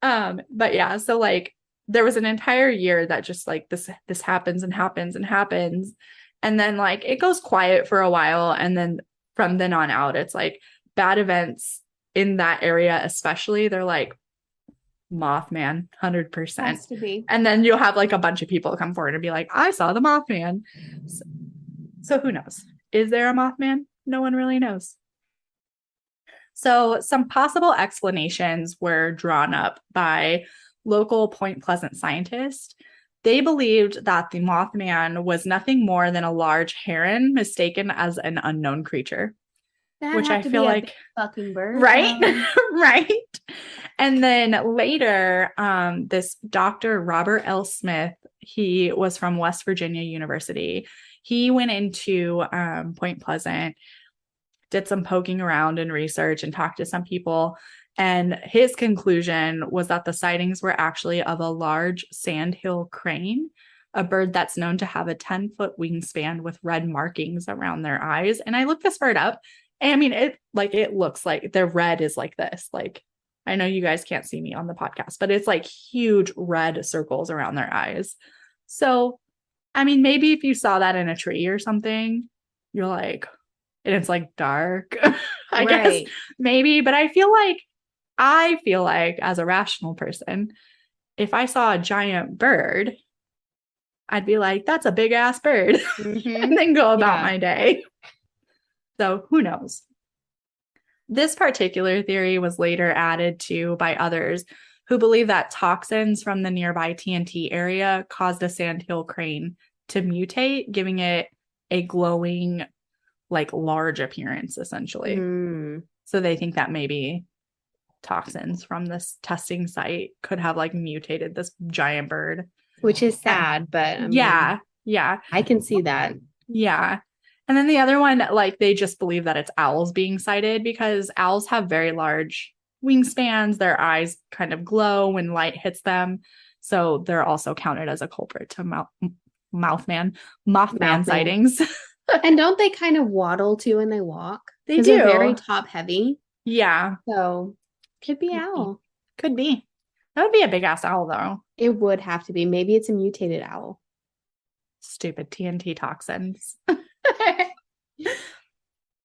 But yeah, so like there was an entire year that just like this happens and happens and happens, and then like it goes quiet for a while, and then from then on out it's like bad events in that area especially, they're like Mothman 100%. Has to be. And then you'll have like a bunch of people come forward and be like, I saw the Mothman. So who knows? Is there a Mothman? No one really knows. So some possible explanations were drawn up by local Point Pleasant scientists. They believed that the Mothman was nothing more than a large heron mistaken as an unknown creature. Which I feel like fucking bird, right? Right. And then later, this Dr. Robert L. Smith, he was from West Virginia University. He went into Point Pleasant, did some poking around and research and talked to some people. And his conclusion was that the sightings were actually of a large sandhill crane, a bird that's known to have a 10-foot wingspan with red markings around their eyes. And I looked this bird up. I mean, it looks like their red is like this. Like, I know you guys can't see me on the podcast, but it's like huge red circles around their eyes. So, I mean, maybe if you saw that in a tree or something, you're like, and it's like dark, I guess maybe. But I feel like as a rational person, if I saw a giant bird, I'd be like, that's a big ass bird, and then go about my day. So who knows? This particular theory was later added to by others who believe that toxins from the nearby TNT area caused the sandhill crane to mutate, giving it a glowing, like large appearance, essentially. So they think that maybe toxins from this testing site could have like mutated this giant bird. Which is sad, but I mean, I can see that. Yeah. And then the other one, like they just believe that it's owls being sighted because owls have very large wingspans. Their eyes kind of glow when light hits them. So they're also counted as a culprit to Mothman sightings. And don't they kind of waddle too when they walk? They do. They're very top heavy. Yeah. So could be owl. Could be. That would be a big ass owl though. It would have to be. Maybe it's a mutated owl. Stupid TNT toxins.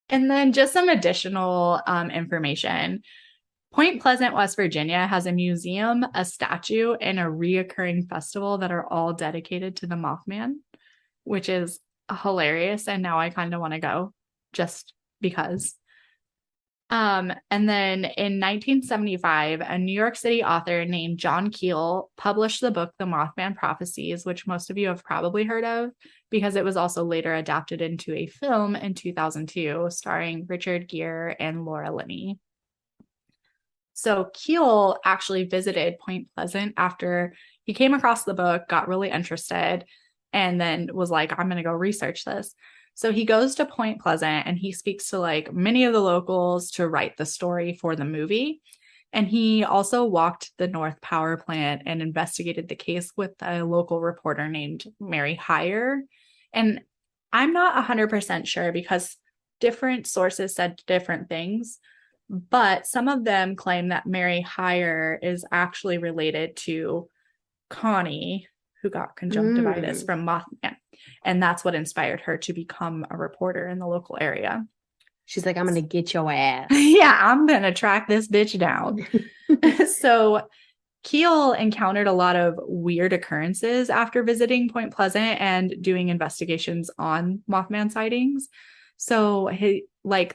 And then just some additional information. Point Pleasant, West Virginia has a museum, a statue, and a reoccurring festival that are all dedicated to the Mothman, which is hilarious. And now I kind of want to go just because. And then in 1975, a New York City author named John Keel published the book The Mothman Prophecies, which most of you have probably heard of because it was also later adapted into a film in 2002 starring Richard Gere and Laura Linney. So Keel actually visited Point Pleasant after he came across the book, got really interested, and then was like, I'm going to go research this. So he goes to Point Pleasant and he speaks to like many of the locals to write the story for the movie. And he also walked the North Power Plant and investigated the case with a local reporter named Mary Heyer. And I'm not 100% sure because different sources said different things, but some of them claim that Mary Hyre is actually related to Connie, who got conjunctivitis from Mothman. And that's what inspired her to become a reporter in the local area. She's like, I'm going to get your ass. Yeah, I'm going to track this bitch down. So Keel encountered a lot of weird occurrences after visiting Point Pleasant and doing investigations on Mothman sightings. So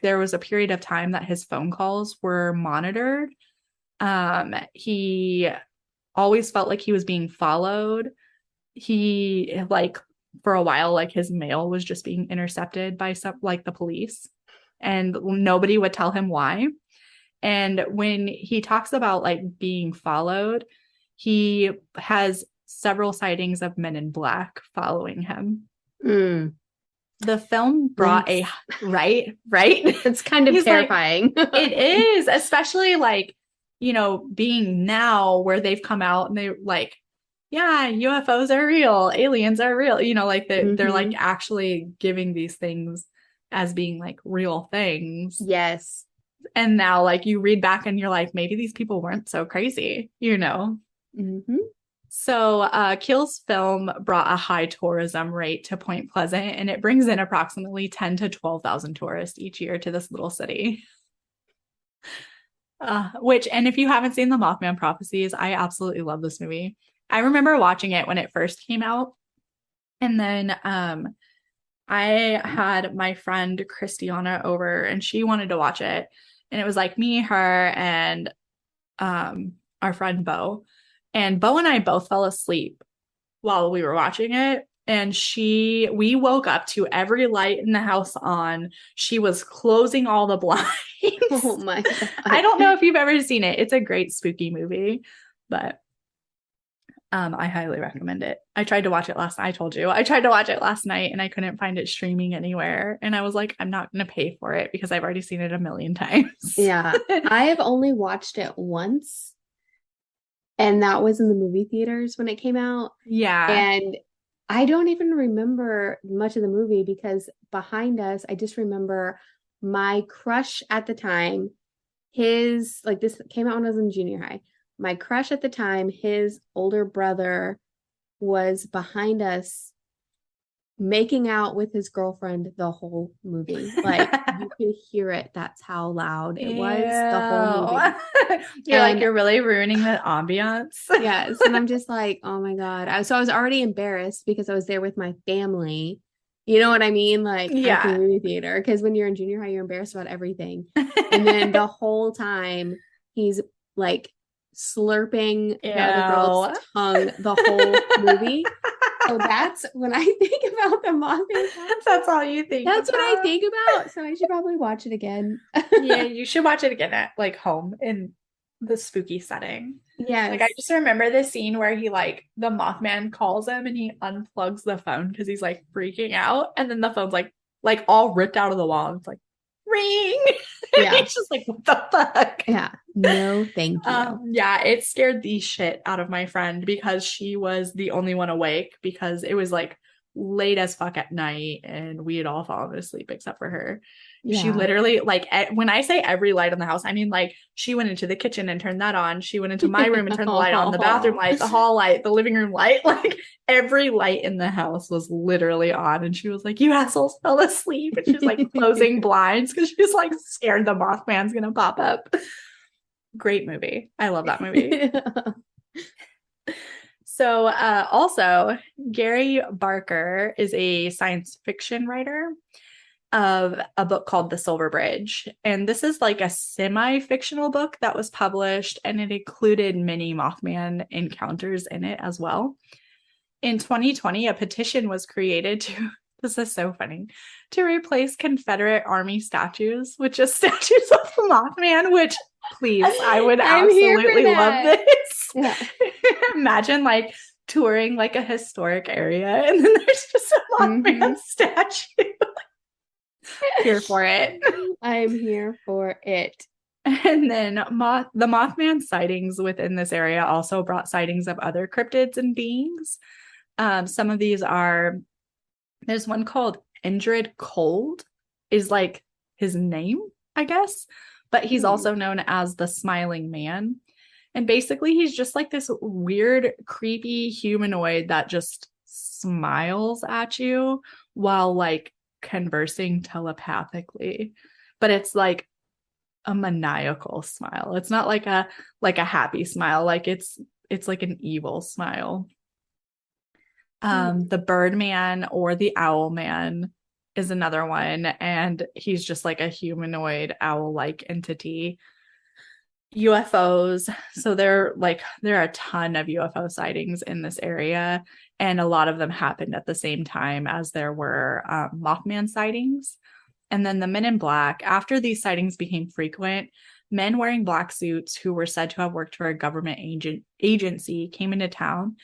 there was a period of time that his phone calls were monitored. He always felt like he was being followed. He for a while, his mail was just being intercepted by the police, and nobody would tell him why. And when he talks about being followed, he has several sightings of men in black following him. The film brought right. It's kind of terrifying. It is, especially being now where they've come out and they yeah, UFOs are real, aliens are real, they're actually giving these things as being real things. Yes. And now you read back and you're like, maybe these people weren't so crazy, So Keel's film brought a high tourism rate to Point Pleasant, and it brings in approximately 10 to 12,000 tourists each year to this little city. And if you haven't seen the Mothman Prophecies, I absolutely love this movie. I remember watching it when it first came out. And then I had my friend Christiana over and she wanted to watch it. And it was me, her, and our friend Bo. And Bo and I both fell asleep while we were watching it. And we woke up to every light in the house on. She was closing all the blinds. Oh my God. I don't know if you've ever seen it. It's a great spooky movie, but I highly recommend it. I tried to watch it last night. I told you. I tried to watch it last night and I couldn't find it streaming anywhere. And I was like, I'm not going to pay for it because I've already seen it a million times. Yeah. I have only watched it once. And that was in the movie theaters when it came out. Yeah. And I don't even remember much of the movie because behind us, I just remember my crush at the time, this came out when I was in junior high. My crush at the time, his older brother was behind us making out with his girlfriend the whole movie. You could hear it. That's how loud it was the whole movie. You're really ruining the ambiance. Yes. And I'm just like, oh my God. So I was already embarrassed because I was there with my family. You know what I mean? At the movie theater. Because when you're in junior high, you're embarrassed about everything. And then the whole time he's slurping the other girl's tongue the whole movie. So that's when I think about the Mothman. That's all you think That's about. What I think about. So I should probably watch it again. Yeah, you should watch it again at home in the spooky setting. Yeah. I just remember the scene where he the Mothman calls him and he unplugs the phone because he's freaking out. And then the phone's all ripped out of the wall. And it's ring. Yeah. It's just what the fuck? Yeah. No, thank you. Yeah, it scared the shit out of my friend because she was the only one awake because it was late as fuck at night and we had all fallen asleep except for her. Yeah. She literally when I say every light in the house, I mean she went into the kitchen and turned that on. She went into my room and turned the light on, the bathroom light, the hall light, the living room light, every light in the house was literally on. And she was like, you assholes fell asleep. And she's closing blinds because she's scared the Mothman's gonna pop up. Great movie. I love that movie. So also Gary Barker is a science fiction writer of a book called The Silver Bridge. And this is a semi-fictional book that was published and it included many Mothman encounters in it as well. In 2020, a petition was created this is so funny, to replace Confederate Army statues with just statues of the Mothman, which please, I would absolutely love this. Yeah. Imagine touring a historic area and then there's just a Mothman statue. Here for it. I'm here for it. And then the Mothman sightings within this area also brought sightings of other cryptids and beings. Some of these there's one called Indrid Cold is like his name, I guess. But he's also known as the Smiling Man. And basically, he's just like this weird, creepy humanoid that just smiles at you while like conversing telepathically. But it's like a maniacal smile. It's not like a happy smile. Like it's like an evil smile. The Birdman or the Owlman is another one, and he's just like a humanoid owl-like entity. UFOs. So there are a ton of UFO sightings in this area, and a lot of them happened at the same time as there were Mothman sightings. And then the Men in Black, after these sightings became frequent, men wearing black suits who were said to have worked for a government agency came into town,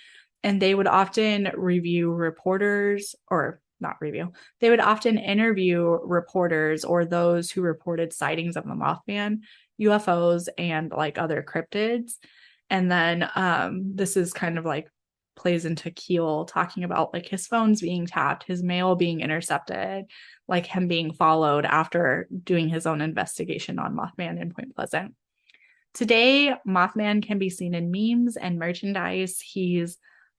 and they would often review reporters, or not review, they would often interview reporters or those who reported sightings of the Mothman, UFOs, and like other cryptids. And then this is kind of like plays into Keel talking about like his phones being tapped, his mail being intercepted, like him being followed after doing his own investigation on Mothman in Point Pleasant. Today, Mothman can be seen in memes and merchandise. He's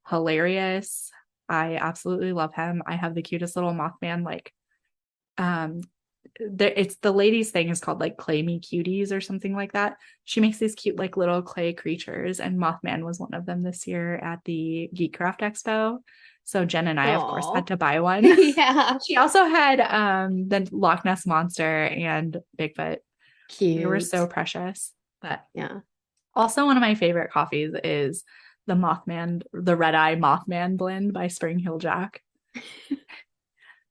hilarious. I absolutely love him. I have the cutest little Mothman, like it's the ladies thing is called like Clay Me Cuties or something like that. She makes these cute like little clay creatures, and Mothman was one of them this year at the Geekcraft Expo. So Jen and I, of course, had to buy one. Yeah. She also had the Loch Ness Monster and Bigfoot. Cute. They were so precious. But yeah. Also, one of my favorite coffees is the Red Eye Mothman blend by Spring Hill Jack.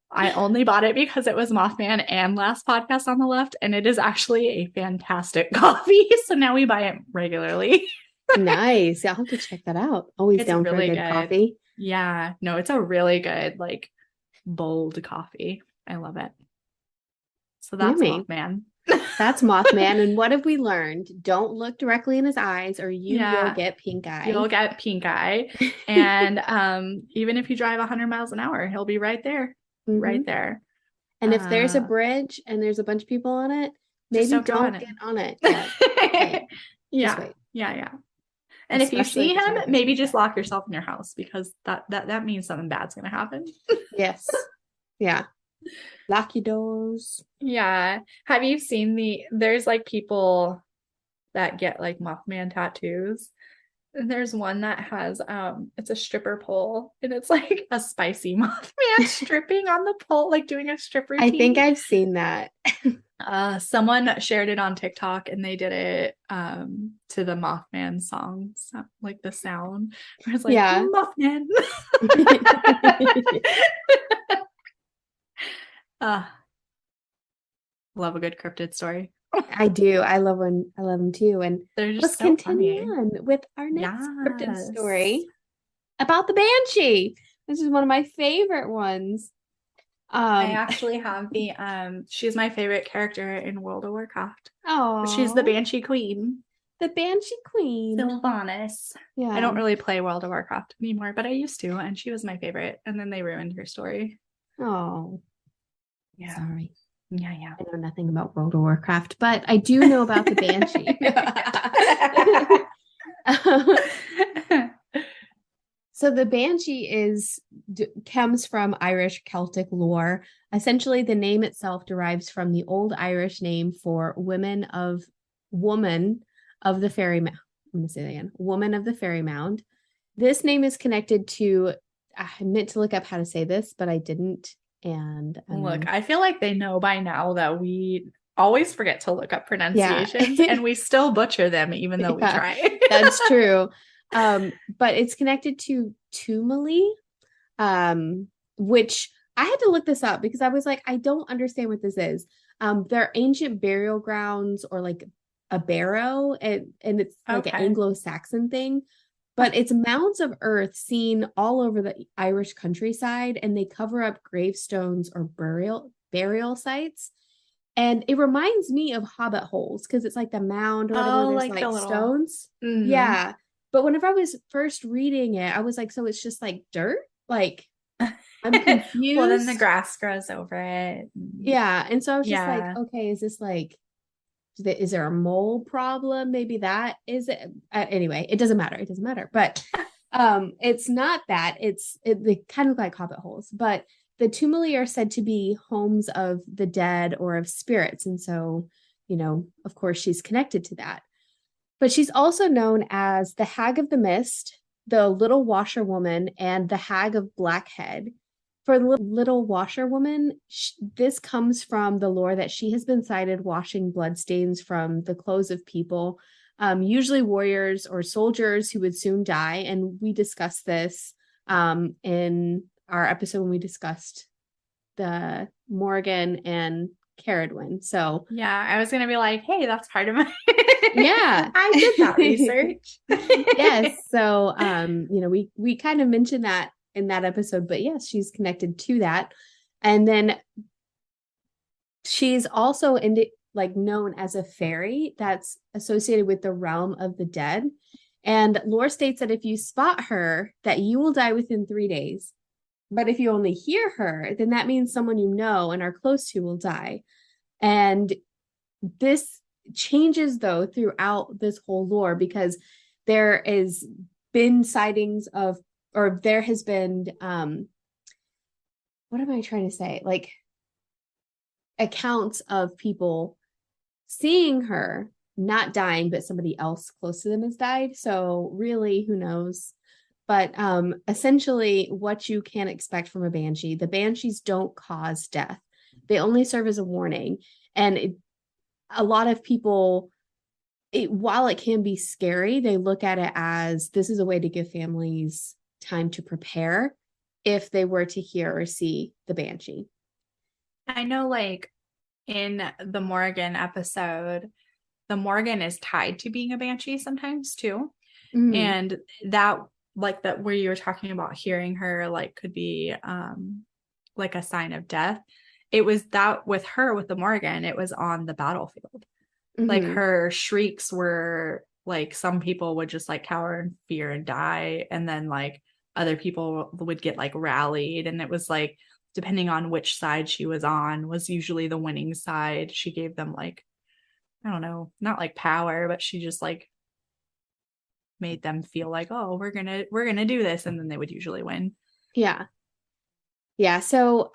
I only bought it because it was Mothman and Last Podcast on the Left, and it is actually a fantastic coffee. So now we buy it regularly. Nice. I'll have to check that out. Always It's down really for a good coffee. Yeah. No, it's a really good, like, bold coffee. I love it. So that's Mothman. That's Mothman. And what have we learned? Don't look directly in his eyes or you will get pink eye. You'll get pink eye. And even if you drive 100 miles an hour, he'll be right there. Mm-hmm. Right there. And if there's a bridge and there's a bunch of people on it, maybe don't get on it. Yeah. Yeah. And especially if you see him, maybe just lock yourself in your house, because that means something bad's going to happen. Yes. Yeah. Lock your doors. Yeah. Have you seen there's like people that get like Mothman tattoos? And there's one that has it's a stripper pole, and it's like a spicy Mothman stripping on the pole, like doing a strip routine. I think I've seen that. Someone shared it on TikTok, and they did it to the Mothman song, like the sound. Where it's like Mothman. Love a good cryptid story. I do. I love them too. And they're just let's continue on with our next cryptid story about the Banshee. This is one of my favorite ones. I actually have she's my favorite character in World of Warcraft. Oh, she's the Banshee Queen. The Banshee Queen. Sylvanas. Yeah. I don't really play World of Warcraft anymore, but I used to, and she was my favorite. And then they ruined her story. Oh. Yeah. Sorry. Yeah. I know nothing about World of Warcraft, but I do know about the Banshee. So the Banshee comes from Irish Celtic lore. Essentially, the name itself derives from the Old Irish name for woman of the fairy mound. I'm going to say that again. Woman of the fairy mound. This name is connected to, I meant to look up how to say this, but I didn't. And look, I feel like they know by now that we always forget to look up pronunciations and we still butcher them even though we try. That's true. But it's connected to Tumuli, which I had to look this up because I was like, I don't understand what this is. They're ancient burial grounds, or like a barrow, and it's like an Anglo-Saxon thing. But it's mounds of earth seen all over the Irish countryside, and they cover up gravestones or burial sites. And it reminds me of hobbit holes because it's like the mound or whatever. There's like the stones. Mm-hmm. Yeah. But whenever I was first reading it, I was like, so it's just like dirt? Like, I'm confused. Well, then the grass grows over it. Yeah. And so I was just like, Yeah. okay, is this like, is there a mole problem? Maybe that is it. Anyway, it doesn't matter. It doesn't matter. But it's not that. They kind of look like hobbit holes. But the tumuli are said to be homes of the dead or of spirits. And so, of course, she's connected to that. But she's also known as the Hag of the Mist, the Little Washerwoman, and the Hag of Blackhead. For the Little Washerwoman, this comes from the lore that she has been sighted washing bloodstains from the clothes of people, usually warriors or soldiers who would soon die. And we discussed this in our episode when we discussed the Morgan and Caradwyn. So yeah, I was gonna be like, hey, that's part of my yeah. I did that research. Yes. So we kind of mentioned that in that episode, but yes, she's connected to that. And then she's also known as a fairy that's associated with the realm of the dead. And lore states that if you spot her, that you will die within 3 days. But if you only hear her, then that means someone you know and are close to will die. And this changes though throughout this whole lore, because there has been sightings of, or there has been what am I trying to say, like accounts of people seeing her not dying, but somebody else close to them has died. So really, who knows? But essentially what you can expect from a banshee, the banshees don't cause death. They only serve as a warning. And a lot of people, while it can be scary, they look at it as this is a way to give families time to prepare if they were to hear or see the banshee. I know, like in the Morgan episode, the Morgan is tied to being a banshee sometimes too. Mm-hmm. And that, like that where you were talking about hearing her, like could be like a sign of death. It was that with her, with the Morgan, it was on the battlefield. Mm-hmm. Like her shrieks were like, some people would just like cower in fear and die, and then like other people would get like rallied, and it was like depending on which side she was on was usually the winning side. She gave them like, I don't know, not like power, but she just like made them feel like, oh, we're gonna do this, and then they would usually win. Yeah. So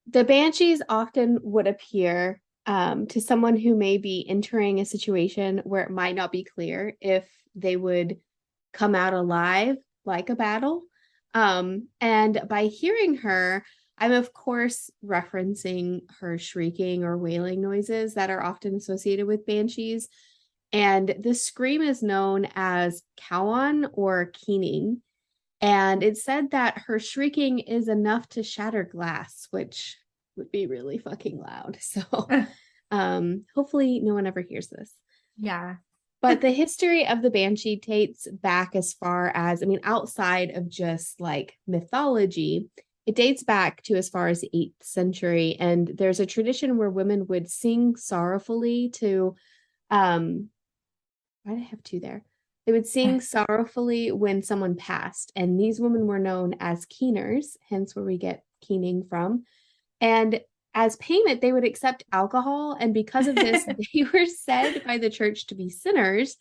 the banshees often would appear to someone who may be entering a situation where it might not be clear if they would come out alive, like a battle. And by hearing her, I'm of course referencing her shrieking or wailing noises that are often associated with banshees. And the scream is known as cowan or keening. And it said that her shrieking is enough to shatter glass, which would be really fucking loud. So hopefully no one ever hears this. Yeah. But the history of the Banshee dates back as far as, outside of just like mythology, it dates back to as far as the 8th century. And there's a tradition where women would sing sorrowfully to, why did I have two there? They would sing sorrowfully when someone passed. And these women were known as keeners, hence where we get keening from. And as payment, they would accept alcohol. And because of this, they were said by the church to be sinners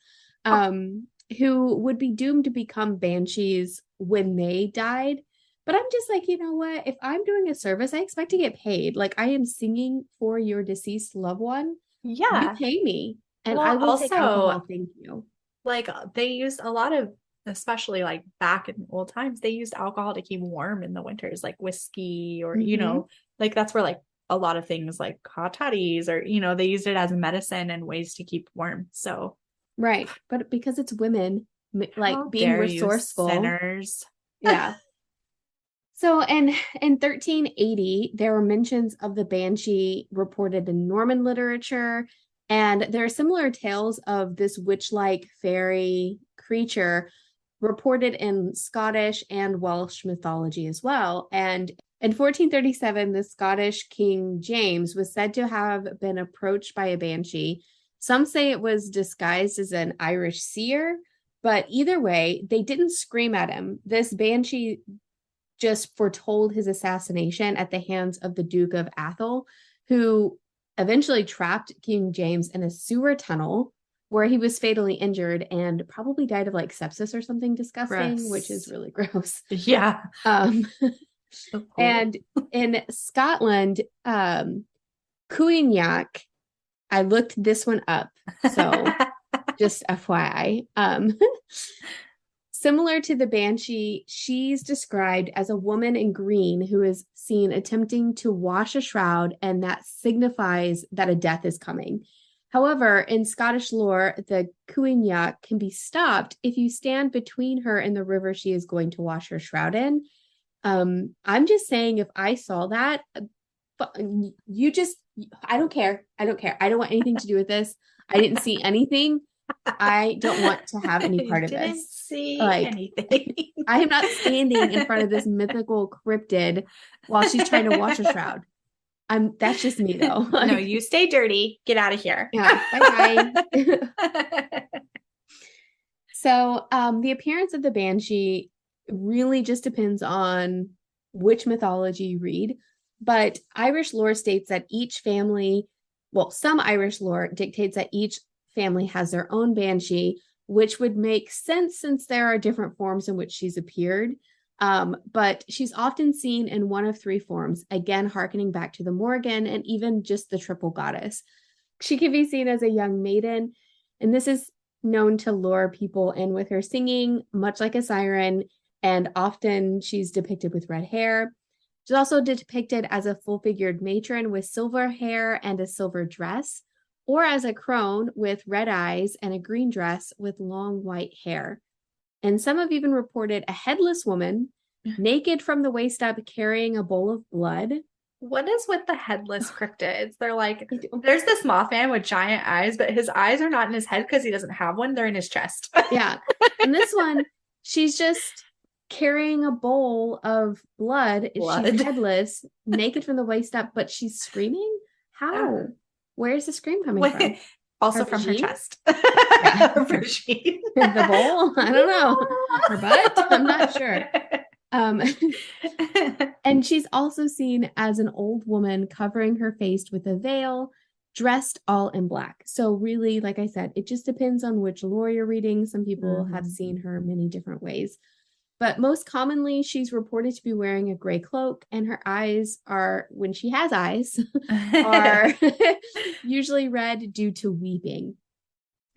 who would be doomed to become banshees when they died. But I'm just like, you know what? If I'm doing a service, I expect to get paid. Like, I am singing for your deceased loved one. Yeah. You pay me. And I will take alcohol. Thank you. Like, they used a lot of, especially like back in old times, they used alcohol to keep warm in the winters, like whiskey or, you know, like that's where like a lot of things like hot toddies or, you know, they used it as medicine and ways to keep warm. So, right. But because it's women, like being resourceful. Sinners. Yeah. So in 1380, there were mentions of the banshee reported in Norman literature. And there are similar tales of this witch-like fairy creature reported in Scottish and Welsh mythology as well. And in 1437, the Scottish King James was said to have been approached by a banshee. Some say it was disguised as an Irish seer, but either way, they didn't scream at him. This banshee just foretold his assassination at the hands of the Duke of Athol, who eventually trapped King James in a sewer tunnel where he was fatally injured and probably died of like sepsis or something disgusting, gross. Which is really gross. Yeah. And in Scotland, Cuignac, I looked this one up, so just FYI. Similar to the Banshee, she's described as a woman in green who is seen attempting to wash a shroud, and that signifies that a death is coming. However, in Scottish lore, the Cuignac can be stopped if you stand between her and the river she is going to wash her shroud in. I'm just saying, if I saw that, I don't care. I don't want anything to do with this. I didn't see anything. I don't want to have any part of this. Didn't see anything. I am not standing in front of this mythical cryptid while she's trying to wash a shroud. That's just me though. No, you stay dirty. Get out of here. Yeah. Bye. So, the appearance of the Banshee really just depends on which mythology you read. But Irish lore states that each family, some Irish lore dictates that each family has their own Banshee, which would make sense since there are different forms in which she's appeared. But she's often seen in one of three forms, again, hearkening back to the Morrigan and even just the triple goddess. She can be seen as a young maiden, and this is known to lure people in with her singing, much like a siren, and often she's depicted with red hair. She's also depicted as a full-figured matron with silver hair and a silver dress, or as a crone with red eyes and a green dress with long white hair. And some have even reported a headless woman, naked from the waist up, carrying a bowl of blood. What is with the headless cryptids? They're like, there's this Mothman with giant eyes, but his eyes are not in his head because he doesn't have one. They're in his chest. Yeah. And this one, she's just carrying a bowl of blood. She's headless, naked from the waist up, but she's screaming? How? Where's the scream coming from? Also from her chest. Yeah. The bowl? I don't know. Her butt? I'm not sure. And she's also seen as an old woman covering her face with a veil, dressed all in black. So really, like I said, it just depends on which lore you're reading. Some people have seen her many different ways. But most commonly, she's reported to be wearing a gray cloak, and her eyes are, when she has eyes, are usually red due to weeping.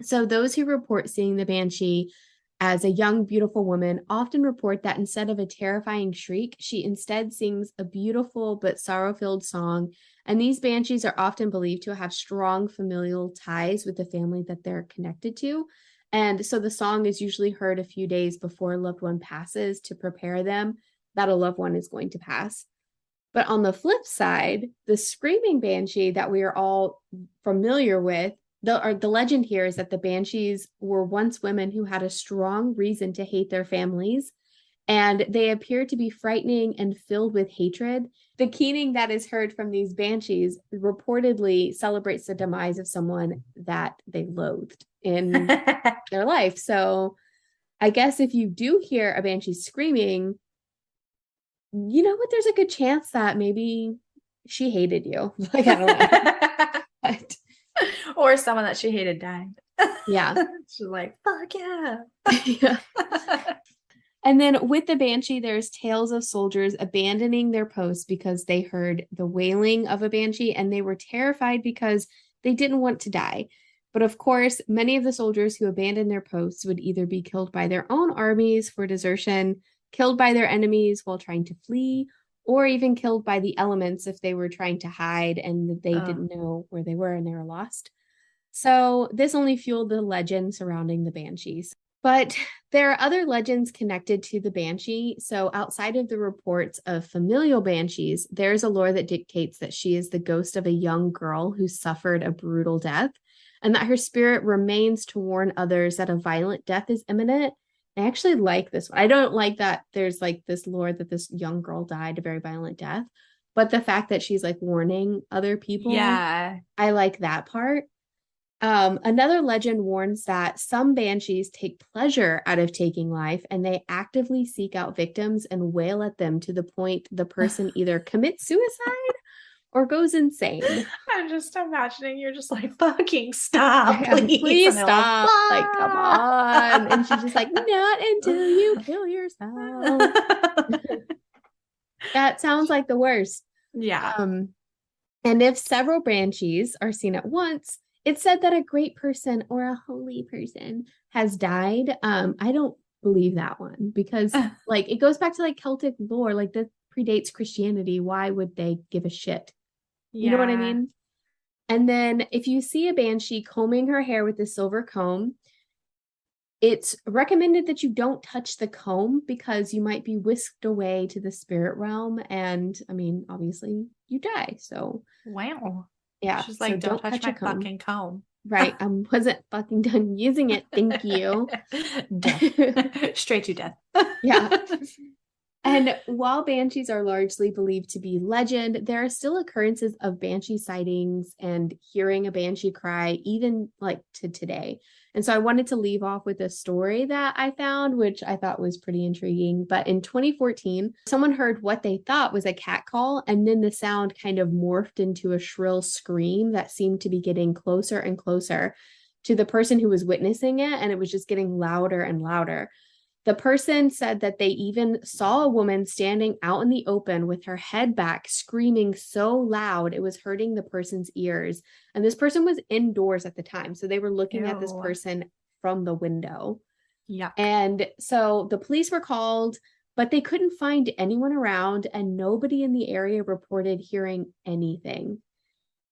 So those who report seeing the Banshee as a young, beautiful woman often report that instead of a terrifying shriek, she instead sings a beautiful but sorrow-filled song. And these Banshees are often believed to have strong familial ties with the family that they're connected to. And so the song is usually heard a few days before a loved one passes to prepare them that a loved one is going to pass. But on the flip side, the screaming Banshee that we are all familiar with, the legend here is that the Banshees were once women who had a strong reason to hate their families, and they appear to be frightening and filled with hatred. The keening that is heard from these Banshees reportedly celebrates the demise of someone that they loathed in their life. So I guess if you do hear a Banshee screaming, you know what, there's a good chance that maybe she hated you. Like, I don't know. But, or someone that she hated died. Yeah. She's like, fuck yeah. Yeah. And then with the Banshee, there's tales of soldiers abandoning their posts because they heard the wailing of a Banshee, and they were terrified because they didn't want to die. But of course, many of the soldiers who abandoned their posts would either be killed by their own armies for desertion, killed by their enemies while trying to flee, or even killed by the elements if they were trying to hide and they didn't know where they were and they were lost. So this only fueled the legend surrounding the Banshees. But there are other legends connected to the Banshee. So outside of the reports of familial Banshees, there's a lore that dictates that she is the ghost of a young girl who suffered a brutal death, and that her spirit remains to warn others that a violent death is imminent. I actually like this one. I don't like that there's like this lore that this young girl died a very violent death, but the fact that she's like warning other people, yeah, I like that part. Another legend warns that some banshees take pleasure out of taking life and they actively seek out victims and wail at them to the point the person either commits suicide or goes insane. I'm just imagining you're just like, fucking stop, please. Please stop. Like, come on. And she's just like, not until you kill yourself. That sounds like the worst. Yeah. And if several banshees are seen at once, it's said that a great person or a holy person has died. I don't believe that one because like it goes back to like Celtic lore, like that predates Christianity. Why would they give a shit? You know what I mean? And then if you see a banshee combing her hair with a silver comb, it's recommended that you don't touch the comb because you might be whisked away to the spirit realm. And I mean, obviously you die. So wow. Yeah. She's like, don't touch my fucking comb. Right. I wasn't fucking done using it. Thank you. Straight to death. Yeah. And while banshees are largely believed to be legend, there are still occurrences of banshee sightings and hearing a banshee cry, even like to today. And so I wanted to leave off with a story that I found, which I thought was pretty intriguing. But in 2014, someone heard what they thought was a cat call, and then the sound kind of morphed into a shrill scream that seemed to be getting closer and closer to the person who was witnessing it, and it was just getting louder and louder. The person said that they even saw a woman standing out in the open with her head back, screaming so loud it was hurting the person's ears. And this person was indoors at the time. So they were looking at this person from the window. Yeah. And so the police were called, but they couldn't find anyone around, and nobody in the area reported hearing anything.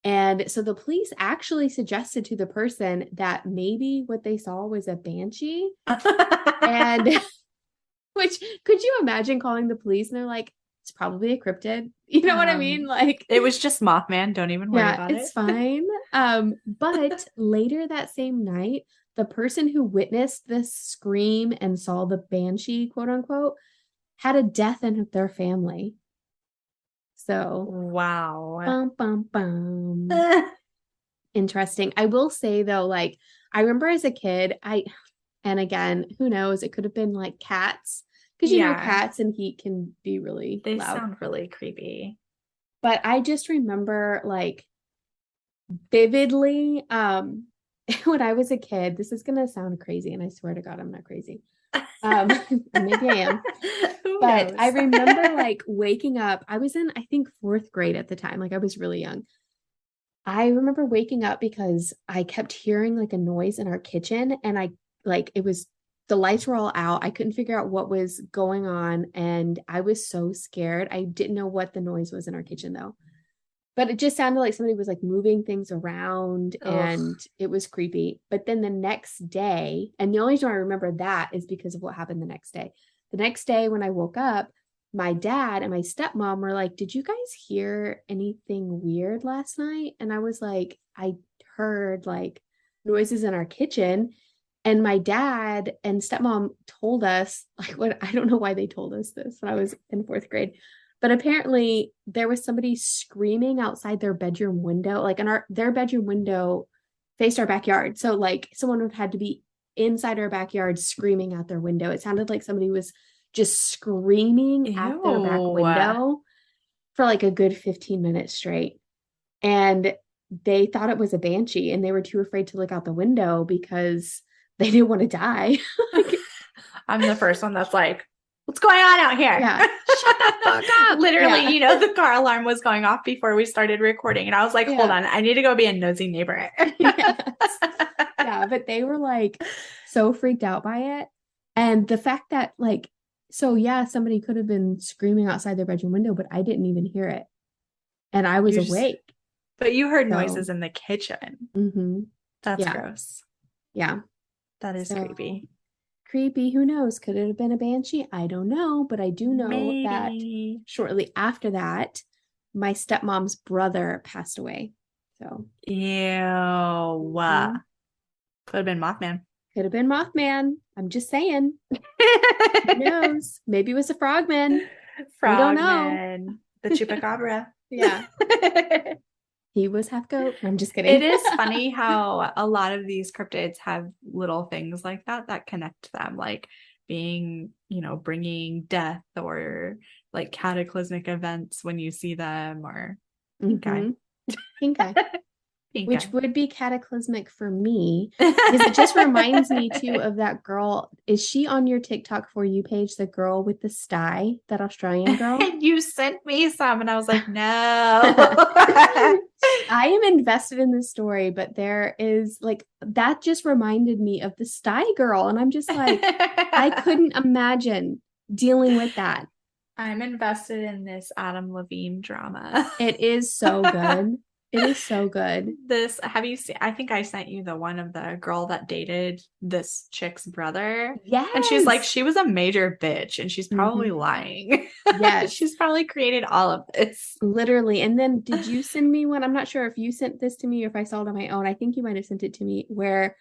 And so the police actually suggested to the person that maybe what they saw was a banshee. And which, could you imagine calling the police and they're like, it's probably a cryptid. You know what I mean? Like, it was just Mothman. Don't even worry about it. It's fine. But later that same night, the person who witnessed this scream and saw the banshee, quote unquote, had a death in their family. So wow. Bum, bum, bum. Interesting. I will say though, like I remember as a kid, and again, who knows, it could have been like cats. Because you know, cats and heat can be really they loud. Sound really creepy. But I just remember like vividly, when I was a kid, this is gonna sound crazy, and I swear to God, I'm not crazy. Maybe I am. But I remember like waking up. I was in, I think, 4th grade at the time. Like I was really young. I remember waking up because I kept hearing like a noise in our kitchen, and it was the lights were all out. I couldn't figure out what was going on, and I was so scared. I didn't know what the noise was in our kitchen though. But it just sounded like somebody was like moving things around. Ugh. And it was creepy. But then the next day, and the only reason I remember that is because of what happened the next day. The next day when I woke up, my dad and my stepmom were like, did you guys hear anything weird last night? And I was like, I heard like noises in our kitchen. And my dad and stepmom told us, like, what, I don't know why they told us this when I was in 4th grade. But apparently there was somebody screaming outside their bedroom window, like their bedroom window faced our backyard. So like someone would have had to be inside our backyard screaming out their window. It sounded like somebody was just screaming at their back window for like a good 15 minutes straight. And they thought it was a banshee, and they were too afraid to look out the window because they didn't want to die. I'm the first one that's like, what's going on out here? Yeah. Shut the fuck up. Literally, the car alarm was going off before we started recording. And I was like, hold on, I need to go be a nosy neighbor. Yes. Yeah, but they were like so freaked out by it. And the fact that like, so yeah, somebody could have been screaming outside their bedroom window, but I didn't even hear it. And I was awake. But you heard noises in the kitchen. Mm-hmm. That's gross. Yeah. That is creepy. Creepy. Who knows? Could it have been a banshee? I don't know. But I do know that shortly after that, my stepmom's brother passed away. So. Ew. Mm-hmm. Could have been Mothman. Could have been Mothman. I'm just saying. Who knows? Maybe it was a frogman. Frogman. We don't know. The Chupacabra. Yeah. He was half goat. I'm just kidding. It is funny how a lot of these cryptids have little things like that connect them, like being, bringing death or like cataclysmic events when you see them, or pink eye. Pink eye. Which eye. would be cataclysmic for me, because it just reminds me too of that girl. Is she on your TikTok For You page? The girl with the sty, that Australian girl? You sent me some and I was like, no. I am invested in this story, but there is like, that just reminded me of the sty girl. And I'm just like, I couldn't imagine dealing with that. I'm invested in this Adam Levine drama. It is so good. It is so good. Have you seen, I think I sent you the one of the girl that dated this chick's brother. Yes. And she's like, she was a major bitch and she's probably lying. Yes. She's probably created all of this. Literally. And then did you send me one? I'm not sure if you sent this to me or if I saw it on my own. I think you might have sent it to me, where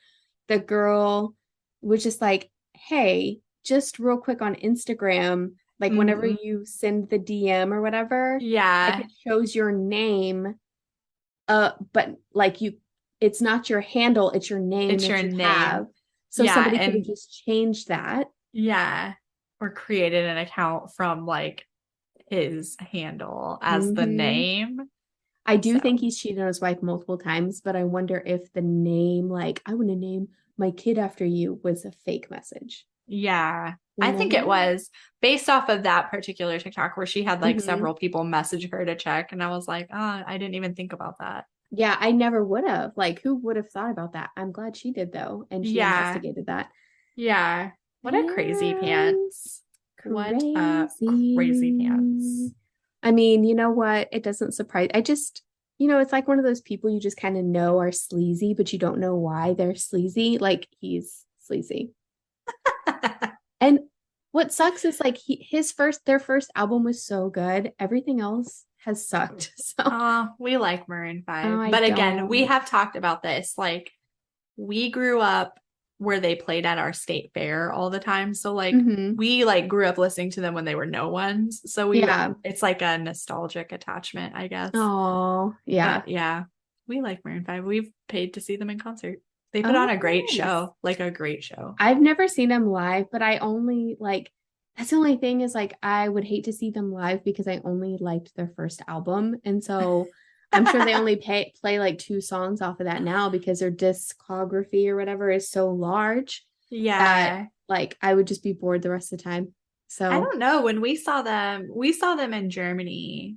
the girl was just like, hey, just real quick on Instagram, like whenever you send the DM or whatever, yeah, like it shows your name. But like it's not your handle, it's your name. It's your name. So somebody could have just changed that. Yeah. Or created an account from like his handle as the name. I do think he's cheated on his wife multiple times, but I wonder if the name, like, I want to name my kid after you, was a fake message. Yeah. I think it was based off of that particular TikTok where she had like several people message her to check. And I was like, I didn't even think about that. Yeah, I never would have. Like, who would have thought about that? I'm glad she did, though. And she investigated that. Yeah. What a crazy pants. What a crazy pants. I mean, you know what? It doesn't surprise. I just, it's like one of those people you just kind of know are sleazy, but you don't know why they're sleazy. Like, he's sleazy. And what sucks is like their first album was so good. Everything else has sucked. So we like Maroon 5. But again, we have talked about this. Like, we grew up where they played at our state fair all the time. So like we like grew up listening to them when they were no ones. So it's like a nostalgic attachment, I guess. Oh, yeah. But yeah. We like Maroon 5. We've paid to see them in concert. They put on a great show, like a great show. I've never seen them live, but I only like, that's the only thing is like, I would hate to see them live because I only liked their first album. And so I'm sure they only play like 2 songs off of that now because their discography or whatever is so large. Yeah. That, like, I would just be bored the rest of the time. So I don't know. When we saw them in Germany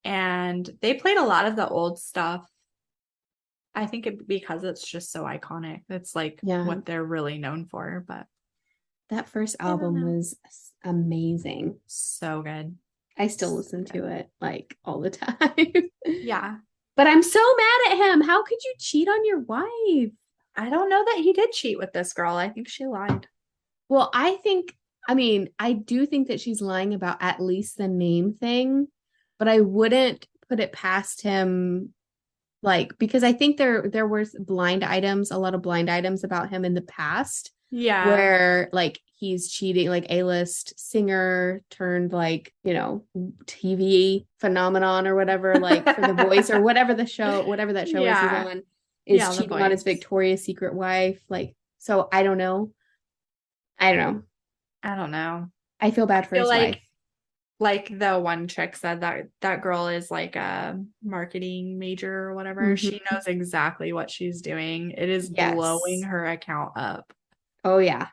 and they played a lot of the old stuff. I think because it's just so iconic. It's like what they're really known for. But that first album was amazing. So good. I still listen to it like all the time. Yeah. But I'm so mad at him. How could you cheat on your wife? I don't know that he did cheat with this girl. I think she lied. Well, I do think that she's lying about at least the name thing, but I wouldn't put it past him. Like, because I think there were a lot of blind items about him in the past. Yeah. Where like he's cheating, like A-list singer turned like, TV phenomenon or whatever, like for The Voice or whatever that show is he's on, is cheating on his Victoria's Secret wife. Like, so I don't know. I feel bad for his wife. Like the one chick said that girl is like a marketing major or whatever. She knows exactly what she's doing. It is blowing her account up. Oh, yeah.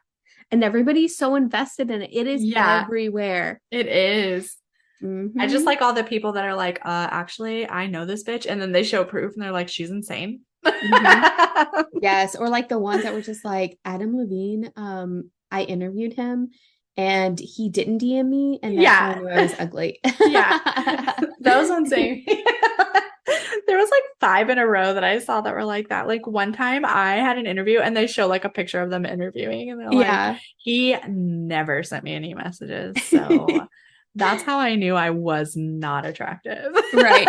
And everybody's so invested in it. It is everywhere. It is. I just like all the people that are like, actually, I know this bitch. And then they show proof and they're like, she's insane. Yes. Or like the ones that were just like, Adam Levine, I interviewed him. And he didn't DM me, and that's how I knew I was ugly. Yeah. Those ones say there was like 5 in a row that I saw that were like that. Like one time I had an interview and they show like a picture of them interviewing and they're like, he never sent me any messages. So that's how I knew I was not attractive. Right.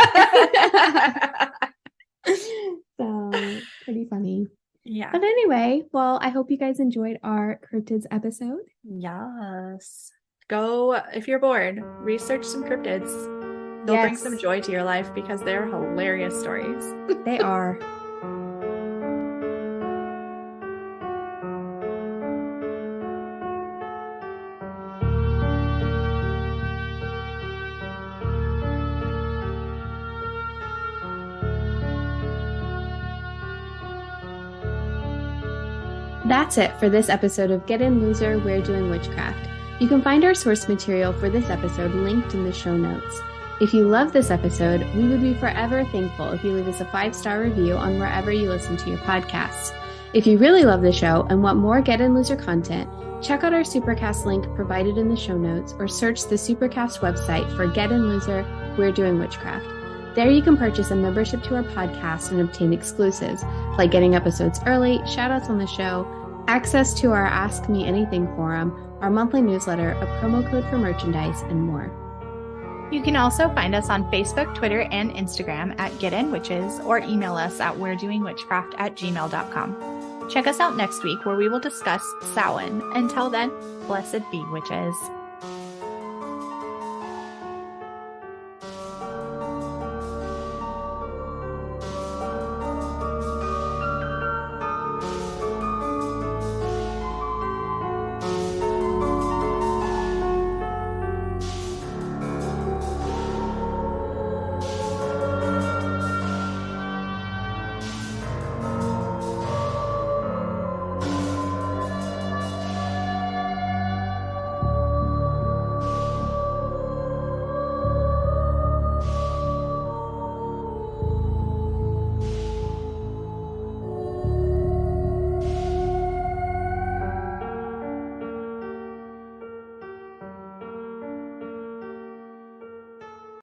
So pretty funny. Yeah. But anyway, well, I hope you guys enjoyed our cryptids episode. Yes. Go, if you're bored, research some cryptids. They'll bring some joy to your life because they're hilarious stories. They are. That's it for this episode of Get In Loser, We're Doing Witchcraft. You can find our source material for this episode linked in the show notes. If you love this episode, we would be forever thankful if you leave us a 5-star review on wherever you listen to your podcasts. If you really love the show and want more Get In Loser content, check out our Supercast link provided in the show notes or search the Supercast website for Get In Loser, We're Doing Witchcraft. There you can purchase a membership to our podcast and obtain exclusives, like getting episodes early, shoutouts on the show, access to our Ask Me Anything forum, our monthly newsletter, a promo code for merchandise, and more. You can also find us on Facebook, Twitter, and Instagram at Get In Witches, or email us at we'redoingwitchcraft@gmail.com. Check us out next week where we will discuss Samhain. Until then, blessed be witches.